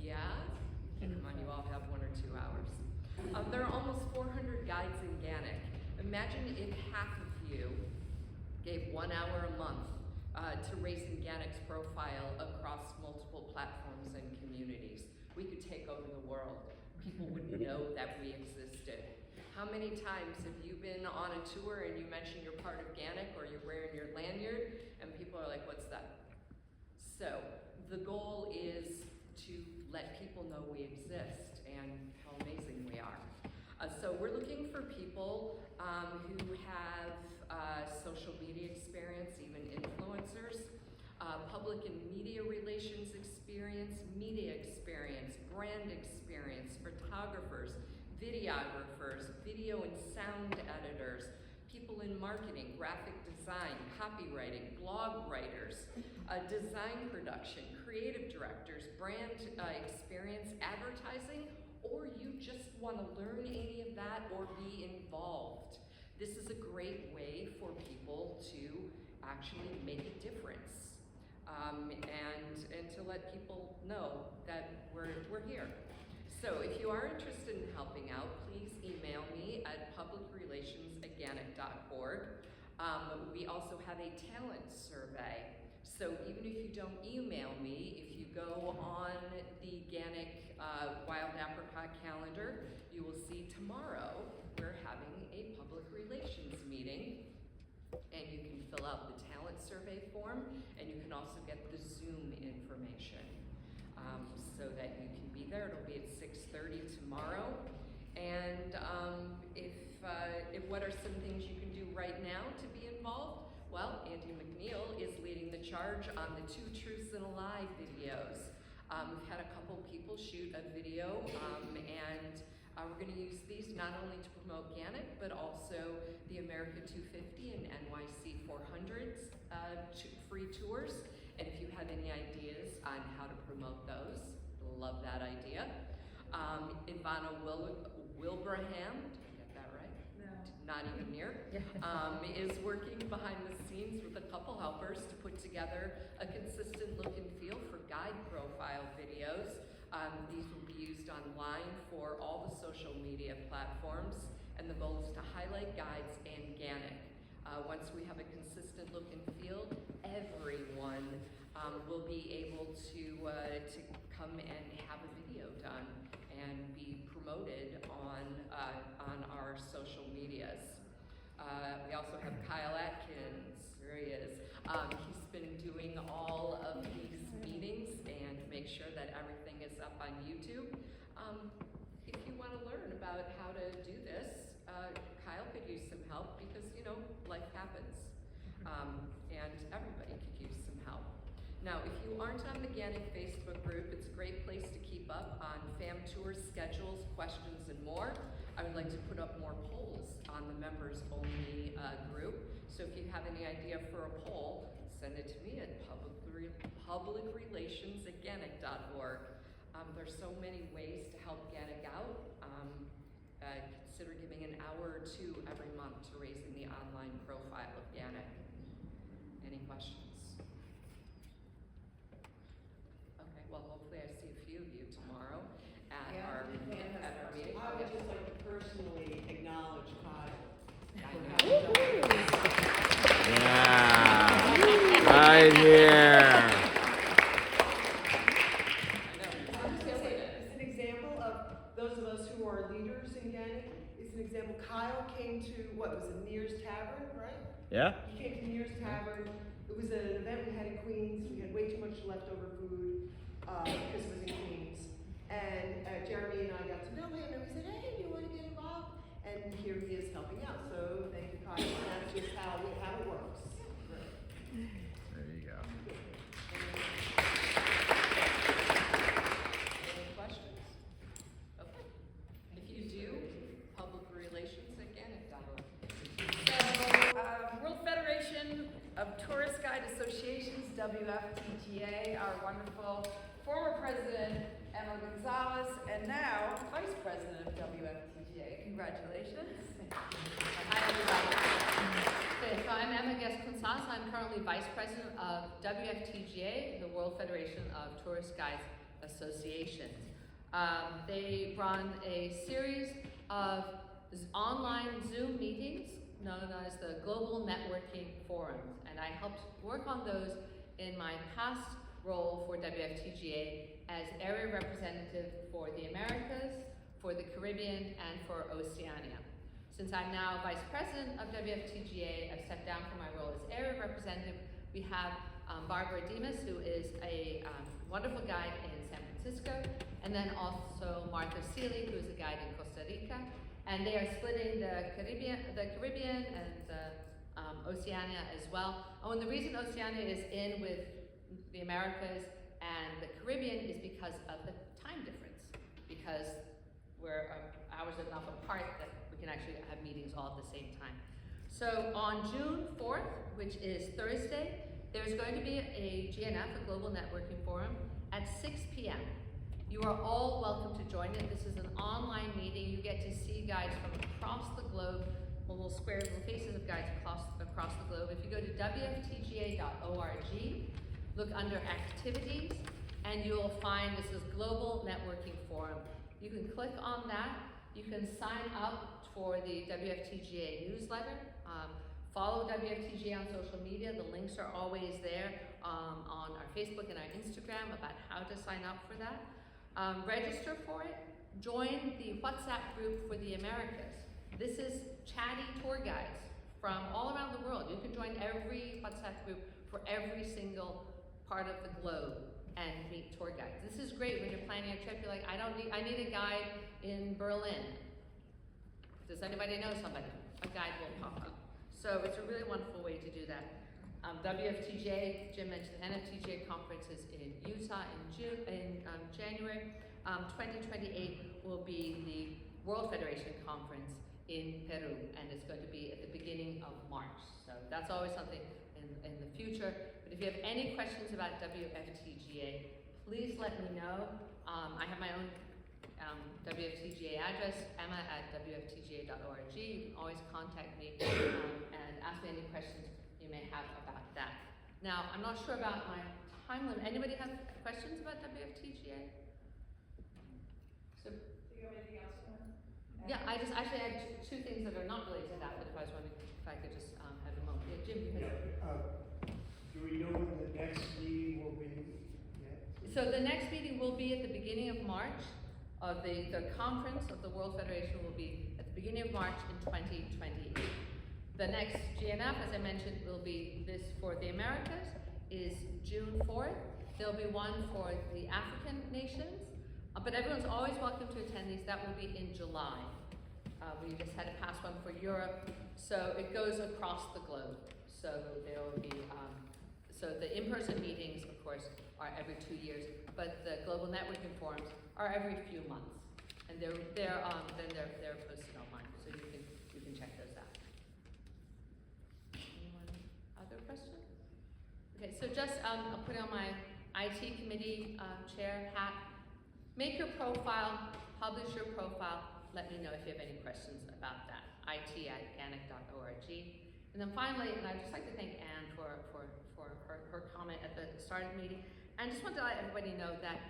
Yeah? Come on, you all have 1 or 2 hours. There are almost 400 guides in GANYC. Imagine if half of you gave 1 hour a month to raising GANYC's profile across multiple platforms and communities. We could take over the world. People would know that we existed. How many times have you been on a tour and you mention you're part of GANYC or you're wearing your lanyard and people are like, what's that? So the goal is to let people know we exist and how amazing we are. So we're looking for people who have social media experience, even influencers, public and media relations experience, media experience, brand experience, photographers, videographers, video and sound editors, people in marketing, graphic design, copywriting, blog writers, design production, creative directors, brand experience, advertising, or you just want to learn any of that or be involved. This is a great way for people to actually make a difference and to let people know that we're here. So if you are interested in helping out, please email me at publicrelations@ganyc.org. We also have a talent survey. So even if you don't email me, if you go on the GANYC Wild Apricot calendar, you will see tomorrow we're having a public relations meeting, and you can fill out the talent survey form, and you can also get the Zoom information so that you can be there. It'll be at 6:30 tomorrow. And if what are some things you can do right now to be involved? Well, Andy McNeil is leading the charge on the 2 Truths and a Lie videos. We've had a couple people shoot a video, and we're going to use these not only to promote GANYC, but also the America 250 and NYC 400s free tours. And if you have any ideas on how to promote those, love that idea. Ivana Wilbraham, did I get that right? No. Not even near. Is working behind the scenes with a couple helpers to put together a consistent look and feel for guide profile videos. These will be used online for all the social media platforms, and the goal is to highlight guides and GANYC. Once we have a consistent look and feel, everyone will be able to come and have a video done and be promoted on our social medias. We also have Kyle Atkins, there he is. He's been doing all of these meetings and make sure that everything is up on YouTube. If you want to learn about how to do this, Kyle could use some help because, you know, life happens. And everybody could use some help. Now, if you aren't on the GANYC Facebook group, it's a great place to keep up on FAM tours, schedules, questions, and more. I would like to put up more polls on the members-only group. So if you have any idea for a poll, send it to me at publicrelations@GANYC.org. There's so many ways to help GANYC out. Consider giving an hour or two every month to raising the online profile of GANYC. Any questions? Okay, well, hopefully I see a few of you tomorrow at our meeting. I would just like to personally acknowledge Kyle. Yeah. Right here. It's an example of those of us who are leaders in GANYC. It's an example. Kyle came to, what was it, Near's Tavern, right? Yeah. He came to Near's Tavern. It was an event we had in Queens. We had way too much leftover food because it was in Queens. And Jeremy and I got to know him, and we said, hey, do you want to get involved? And here he is helping out. So thank you, Kyle. And that's just how it works. There you go. Any questions? Okay. If you do, publicrelations@GANYC.org. So, World Federation of Tourist Guide Associations, WFTGA, our wonderful former president, Emma Gonzalez, and now vice president of WFTGA. Congratulations. Hi, everybody. Okay, so I'm Emma Guest-Consales. I'm currently vice president of WFTGA, the World Federation of Tourist Guides Associations. They run a series of online Zoom meetings known as the Global Networking Forums, and I helped work on those in my past role for WFTGA as area representative for the Americas, for the Caribbean, and for Oceania. Since I'm now vice president of WFTGA, I've stepped down from my role as area representative. We have Barbara Demas, who is a wonderful guide in San Francisco, and then also Martha Seeley, who is a guide in Costa Rica. And they are splitting the Caribbean and Oceania as well. Oh, and the reason Oceania is in with the Americas and the Caribbean is because of the time difference, because we're hours enough apart that we can actually have meetings all at the same time. So on June 4th, which is Thursday, there's going to be a GNF, a Global Networking Forum, at 6 p.m. You are all welcome to join it. This is an online meeting. You get to see guides from across the globe, little squares, little faces of guides across the globe. If you go to WFTGA.org, look under activities, and you'll find this is Global Networking Forum. You can click on that. You can sign up for the WFTGA newsletter. Follow WFTGA on social media. The links are always there on our Facebook and our Instagram about how to sign up for that. Register for it. Join the WhatsApp group for the Americas. This is chatty tour guides from all around the world. You can join every WhatsApp group for every single part of the globe and meet tour guides. This is great when you're planning a trip. You're like, I need a guide in Berlin. Does anybody know somebody? A guide will pop up. So it's a really wonderful way to do that. WFTGA, Jim mentioned the NFTGA conference is in Utah in January. 2028 will be the World Federation Conference in Peru, and it's going to be at the beginning of March. So that's always something in the future. But if you have any questions about WFTGA, please let me know. I have my own WFTGA address, emma@WFTGA.org. You can always contact me and ask me any questions you may have about that. Now, I'm not sure about my time limit. Anybody have questions about WFTGA? So, Do you have anything else? yeah, I just actually had two things that are not related to that, but if I was wondering if I could just have a moment. Yeah, Jim, you Do we know when the next meeting will be yet? So the next meeting will be at the beginning of March. The conference of the World Federation will be at the beginning of March in 2028. The next GNF, as I mentioned, will be this for the Americas, is June 4th. There'll be one for the African nations But everyone's always welcome to attend these. That will be in July. We just had a past one for Europe, so it goes across the globe. So there will be, so the in-person meetings, of course, are every 2 years, but the global networking forums are every few months, and they're posted online, so you can check those out. Anyone other questions? Okay, so just I'll put on my IT committee chair hat. Make your profile, publish your profile. Let me know if you have any questions about that. IT@GANYC.org. And then finally, and I'd just like to thank Anne for her comment at the start of the meeting. And just want to let everybody know that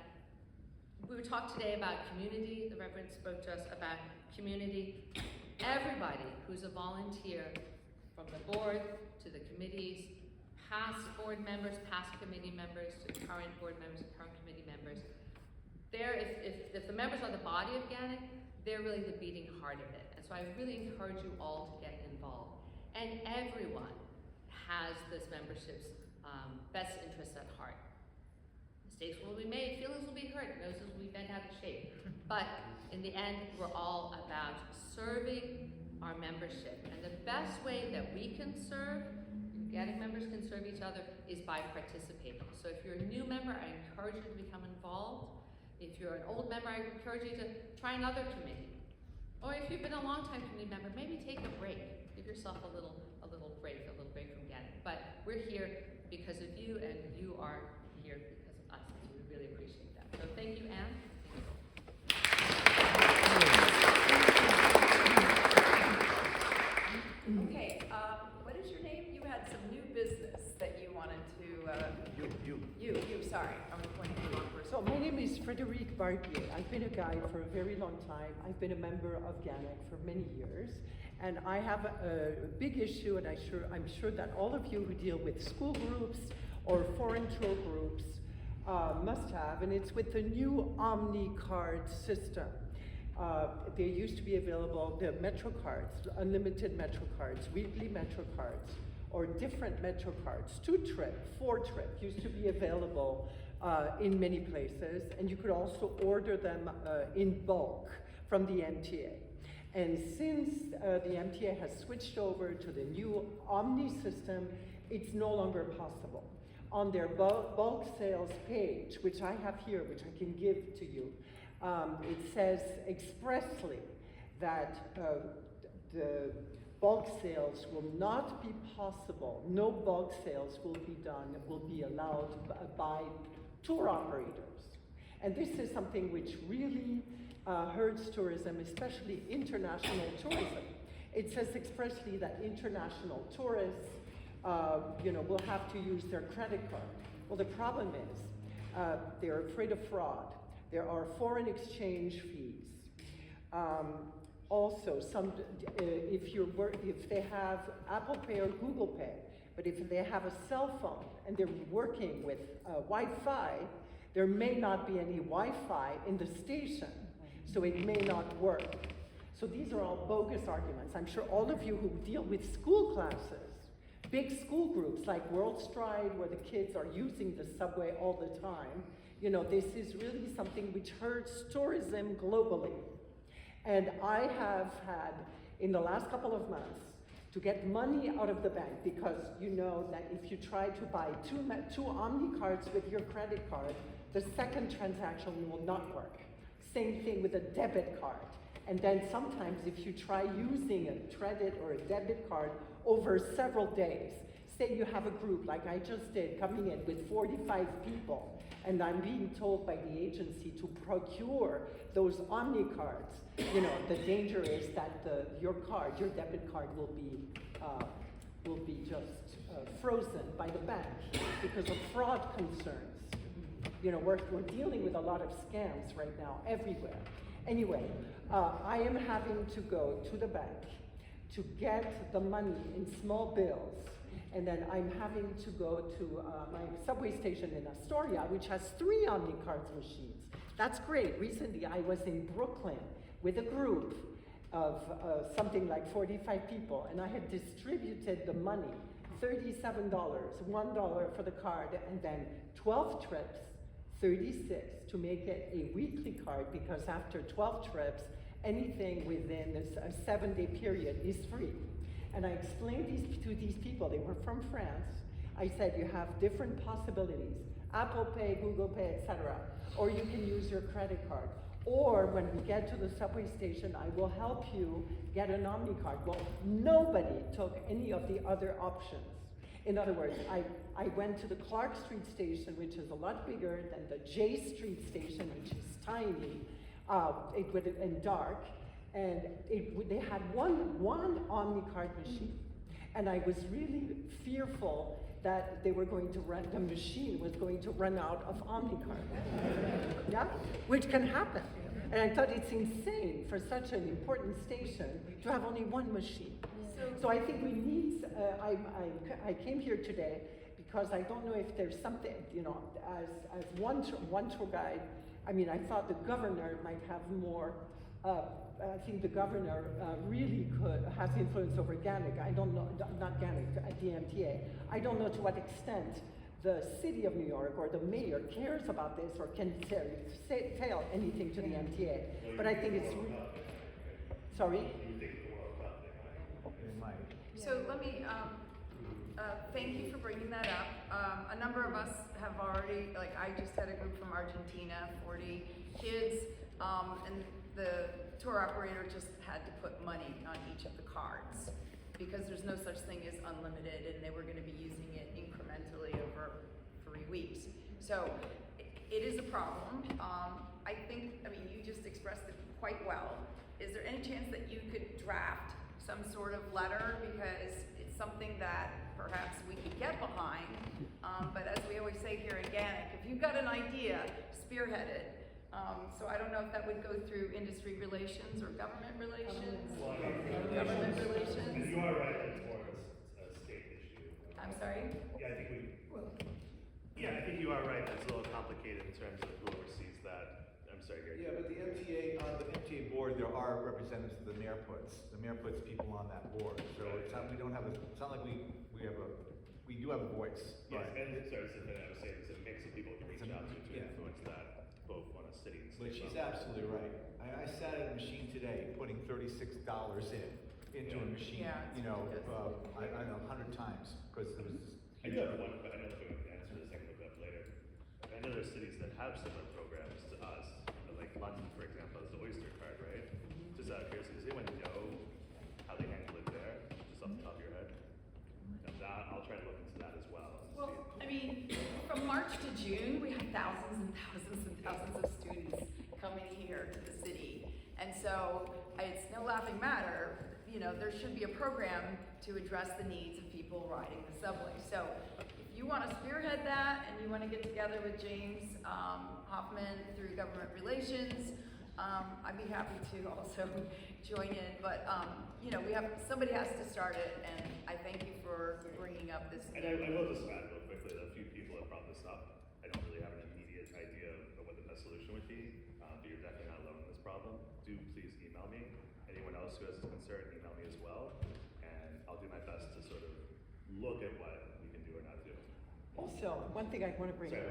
we talked today about community. The Reverend spoke to us about community. Everybody who's a volunteer, from the board to the committees, past board members, past committee members, to current board members, current committee members, if the members are the body of GANYC, they're really the beating heart of it. And so I really encourage you all to get involved. And everyone has this membership's best interests at heart. Mistakes will be made, feelings will be hurt, noses will be bent out of shape. But in the end, we're all about serving our membership. And the best way that we can serve, GANYC members can serve each other, is by participating. So if you're a new member, I encourage you to become involved. If you're an old member, I encourage you to try another committee. Or if you've been a long-time committee member, maybe take a break. Give yourself a little break from GANYC. But we're here because of you, and you are here because of us. So we really appreciate that. So thank you, Anne. Okay, what is your name? You had some new business that you wanted to, you, sorry, I was pointing to the wrong person. So my name is Frédéric Barbier. I've been a guide for a very long time. I've been a member of GANYC for many years. And I have a big issue, and I'm sure that all of you who deal with school groups or foreign tour groups must have, and it's with the new Omni card system. They used to be available, the Metro cards, unlimited Metro cards, weekly Metro cards, or different Metro cards, 2-trip, 4-trip, used to be available in many places, and you could also order them in bulk from the MTA. And since the MTA has switched over to the new Omni system, it's no longer possible. On their bulk sales page, which I have here, which I can give to you, it says expressly that the bulk sales will not be possible. No bulk sales will be allowed by tour operators. And this is something which really hurts tourism, especially international tourism. It says expressly that international tourists, will have to use their credit card. Well, the problem is they're afraid of fraud. There are foreign exchange fees. Also, if they have Apple Pay or Google Pay, but if they have a cell phone and they're working with Wi-Fi, there may not be any Wi-Fi in the station, so it may not work. So these are all bogus arguments. I'm sure all of you who deal with school classes, big school groups like World Stride, where the kids are using the subway all the time, this is really something which hurts tourism globally. And I have had, in the last couple of months, to get money out of the bank, because you know that if you try to buy two Omni cards with your credit card, the second transaction will not work. Same thing with a debit card. And then sometimes if you try using a credit or a debit card over several days, say you have a group like I just did coming in with 45 people, and I'm being told by the agency to procure those Omni cards, the danger is that your debit card will be just frozen by the bank because of fraud concerns. We're dealing with a lot of scams right now everywhere. Anyway, I am having to go to the bank to get the money in small bills, and then I'm having to go to my subway station in Astoria, which has 3 Omni cards machines. That's great. Recently, I was in Brooklyn with a group of something like 45 people, and I had distributed the money, $37, $1 for the card, and then 12 trips, $36 to make it a weekly card, because after 12 trips, anything within a 7-day period is free. And I explained to these people, they were from France. I said, you have different possibilities, Apple Pay, Google Pay, etc. Or you can use your credit card. Or when we get to the subway station, I will help you get an Omni card. Well, nobody took any of the other options. In other words, I went to the Clark Street station, which is a lot bigger than the J Street station, which is tiny, and dark. And they had one Omni card machine. And I was really fearful that they were going to the machine was going to run out of Omni cards. Yeah, which can happen. And I thought it's insane for such an important station to have only one machine. So I think we need, I came here today because I don't know if there's something, you know, as one tour guide, I mean, I thought the governor might have more, I think the governor really could have influence over GANYC. I don't know, not GANYC, at the MTA. I don't know to what extent the city of New York or the mayor cares about this or can tell anything to the MTA. But I think it's, sorry? So let me, thank you for bringing that up. A number of us have already, like I just had a group from Argentina, 40 kids, and the tour operator just had to put money on each of the cards because there's no such thing as unlimited, and they were going to be using it incrementally over 3 weeks. So it is a problem. I think, I mean, you just expressed it quite well. Is there any chance that you could draft some sort of letter, because it's something that perhaps we could get behind, but as we always say here at GANYC, if you've got an idea, spearhead it. So I don't know if that would go through industry relations or government relations. Government relations. You are right that it's more of a state issue. I'm sorry? Yeah, I think you are right. It's a little complicated in terms of who oversees that. I'm sorry, Gary. Yeah, but the MTA, on the MTA board, there are representatives that the mayor puts. The mayor puts people on that board. So it's not, we don't have a, it's not like we do have a voice. Yes, and sorry, so I was saying it's a mix of people who reach out to influence that, both on a city and state. But she's absolutely right. I sat at a machine today, putting $36 into a machine, you know, I don't know, 100 times, because it was. I do have one, but I don't know if we can answer this, I can look it up later. I know there's cities that have similar programs to us, like London, for example, has the Oyster card, right? Just out of curiosity, does anyone know how they handle it there, just off the top of your head? I'll try to look into that as well. Well, I mean, from March to June, we had thousands and thousands and thousands of students coming here to the city. And so it's no laughing matter, you know, there should be a program to address the needs of people riding the subway. So if you want to spearhead that and you want to get together with James Hoffman through government relations, I'd be happy to also join in. But you know, somebody has to start it, and I thank you for bringing up this. And I will just add real quickly that a few people have brought this up. I don't really have an immediate idea of what the best solution would be, but you're definitely not alone in this problem. Do please email me. Anyone else who has a concern, email me as well, and I'll do my best to sort of look at what we can do or not do. Also, one thing I want to bring up.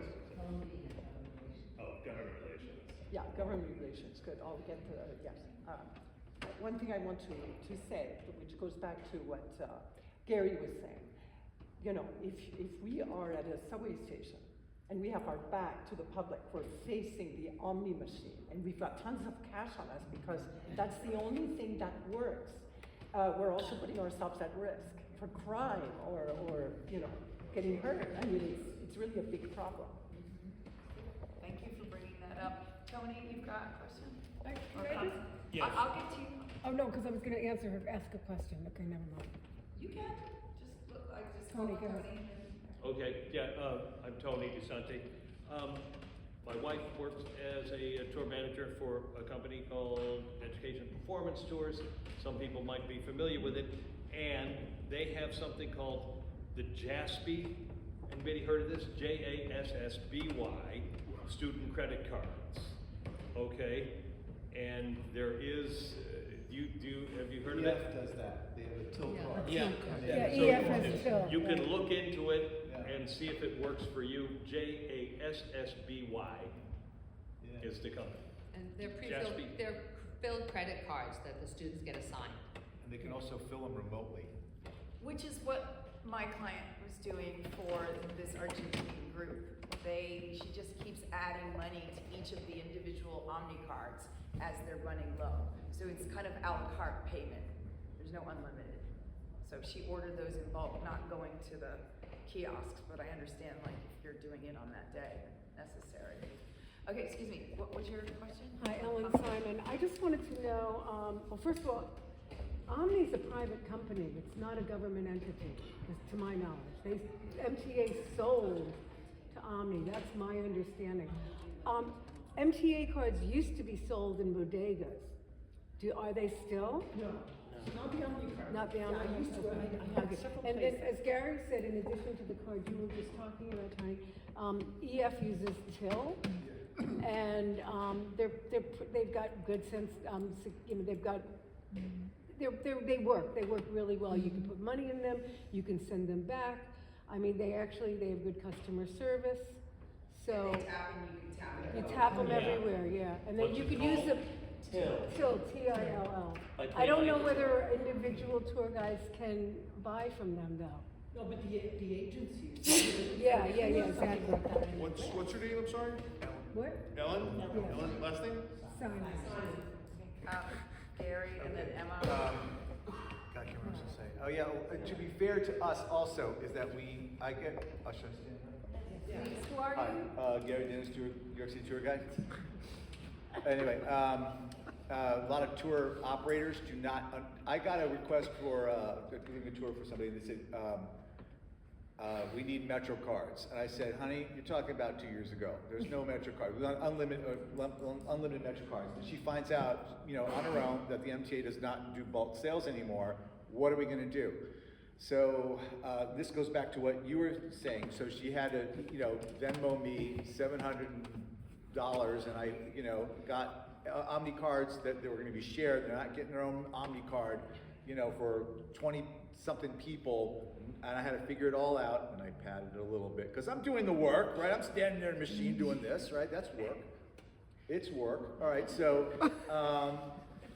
Oh, government relations. Yeah, government relations, good, I'll get to that, yes. One thing I want to say, which goes back to what Gary was saying. You know, if we are at a subway station and we have our back to the public, we're facing the Omni machine, and we've got tons of cash on us because that's the only thing that works. We're also putting ourselves at risk for crime or you know, getting hurt. I mean, it's really a big problem. Thank you for bringing that up. Tony, you've got a question? Yes. I'll get to you. Oh, no, because I was going to ask a question. Okay, never mind. You can. Just Tony, call go Tony. Okay, I'm Tony DeSanti. My wife works as a tour manager for a company called Education Performance Tours. Some people might be familiar with it. And they have something called the JASB. Anybody heard of this? JASSBY, student credit cards. Okay, and there is, have you heard of it? EF does that. They have a till card. Yeah. Yeah, EF has a till. You can look into it, and see if it works for you. JASSBY is the company. And they're filled credit cards that the students get assigned. And they can also fill them remotely. Which is what my client was doing for this Argentine group. She just keeps adding money to each of the individual Omni cards as they're running low. So it's kind of a la carte payment. There's no unlimited. So she ordered those in bulk, not going to the kiosks, but I understand like if you're doing it on that day, necessary. Okay, excuse me, what was your question? Hi, Ellen Simon. I just wanted to know, well, first of all, Omni's a private company. It's not a government entity, to my knowledge. MTA sold to Omni. That's my understanding. MTA cards used to be sold in bodegas. Are they still? No. Not the Omni card. Not the Omni. Yeah, I used to. I have Okay. several And then, places. as Gary said, in addition to the card you were just talking about, Tony, EF uses Till, and they've got good sense. They've got. They work really well. You can put money in them. You can send them back. I mean, they have good customer service. So And they tap and you can tap it. you tap them everywhere, yeah. And then What's you it can called? use them. Till, T-I-L-L. I don't know whether individual tour guides can buy from them though. No, but the agencies. Yeah, exactly. What's your name, I'm sorry? What? Ellen? Yeah. Ellen, last name? Simon. Gary and then Emma. God, I can't remember what to say. Oh yeah, to be fair to us also is that Who are Hi, you? Gary Dennis, New York City tour guide. Anyway, a lot of tour operators do not. I got a request for doing a tour for somebody. They said we need Metro cards, and I said, "Honey, you're talking about 2 years ago. There's no Metro card. We want unlimited Metro cards." And she finds out, on her own, that the MTA does not do bulk sales anymore. What are we going to do? So this goes back to what you were saying. So she had to, Venmo me $700, and I, got Omni cards that they were going to be shared. They're not getting their own Omni card, for 20-something people, and I had to figure it all out. And I padded it a little bit because I'm doing the work, right? I'm standing there in a machine doing this, right? That's work. It's work. All right. So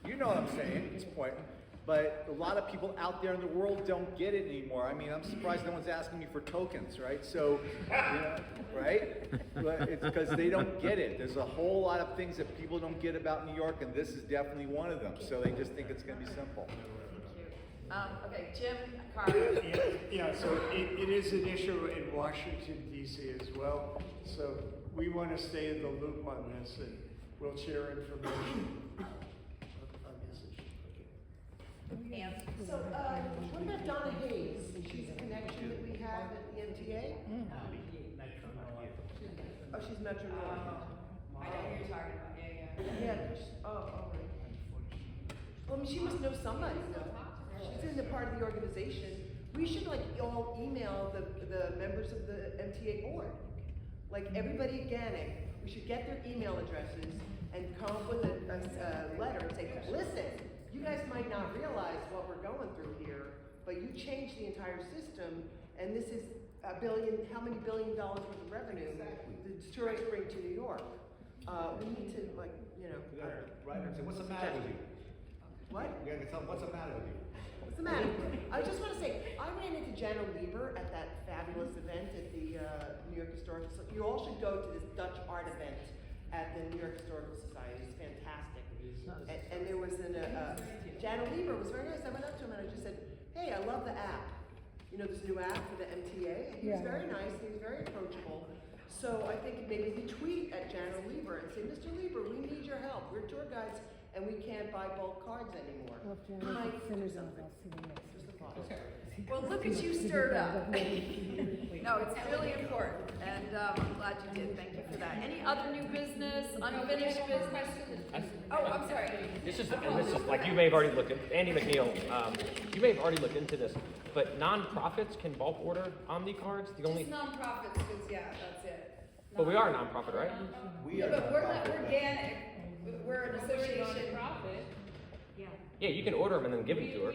you know what I'm saying? It's important. But a lot of people out there in the world don't get it anymore. I mean, I'm surprised no one's asking me for tokens, right? So, right? But it's because they don't get it. There's a whole lot of things that people don't get about New York, and this is definitely one of them. So they just think it's going to be simple. Okay, Jim, Carr. Yeah, so it is an issue in Washington, D.C. as well. So we want to stay in the loop on this, and we'll share information on this issue. So, what about Donna Hayes? She's a connection that we have at the MTA? Oh, she's Metro North. I know who you're talking about, yeah. Yeah, right. Well, I mean, she must know somebody, though. She's in the part of the organization. We should all email the members of the MTA board. Like everybody at GANYC, we should get their email addresses and come up with a letter and say, listen, you guys might not realize what we're going through here, but you changed the entire system, and this is how many $1 billion worth of revenue the tourists bring to New York. We need to, Right. So what's the matter with you? What? You gotta tell them what's the matter with you. What's the matter? I just want to say, I ran into Gelber at that fabulous event at the New York Historical Society. You all should go to this Dutch art event at the New York Historical Society. It's fantastic. And there was Gelber was very nice. I went up to him and I just said, hey, I love the app. This new app for the MTA. And he was very nice. He was very approachable. So I think maybe we tweet at Gelber and say, Mr. Lieber, we need your help. We're tour guides and we can't buy bulk cards anymore. Well, We Janet, might send do it something. I'll see what else. Just a thought. Well, look at you stirred up. No, it's really important, and I'm glad you did. Thank you for that. Any other new business, unfinished business? Oh, I'm sorry. This is like you may have already looked at, Andy McNeil, you may have already looked into this, but nonprofits can bulk order Omni cards? Just nonprofits, because that's it. But we are a nonprofit, right? But we're GANYC. We're an association. Yeah, you can order them and then give them to her,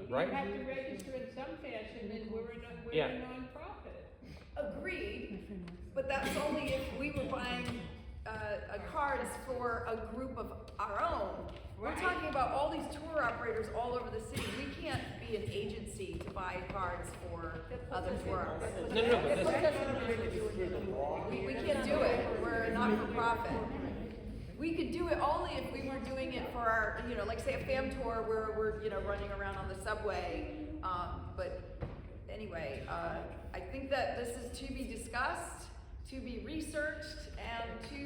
right? You have to register in some fashion, and we're a Yeah. nonprofit. Agreed, but that's only if we were buying cards for a group of our own. We're talking about all these tour operators all over the city. We can't be an agency to buy cards for other tour operators. No, but this. We can't do it. We're a not-for-profit. We could do it only if we were doing it for our, like say a fam tour where we're, running around on the subway. But anyway, I think that this is to be discussed, to be researched, and to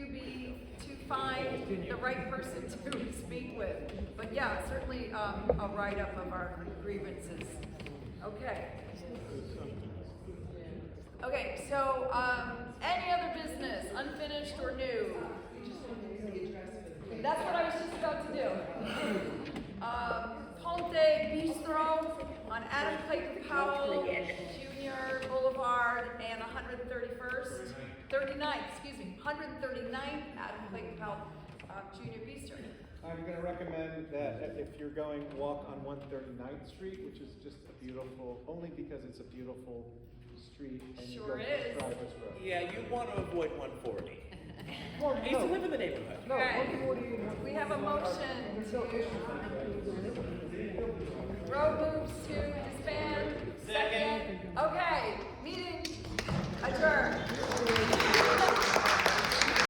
find the right person to speak with. But yeah, certainly a write-up of our grievances. Okay. Okay, so any other business, unfinished or new? That's what I was just about to do. Ponte Bistro on Adam Clayton Powell Jr. Boulevard and 139th Adam Clayton Powell Jr. Bistro. I'm going to recommend that if you're going, walk on 139th Street, which is just a beautiful, only because it's a beautiful street. And you Sure go is. drive this road. Yeah, you want to avoid 140. Well, I used to live in the neighborhood. Okay. We have a motion to road moves to disband. Second. Okay, meeting adjourned.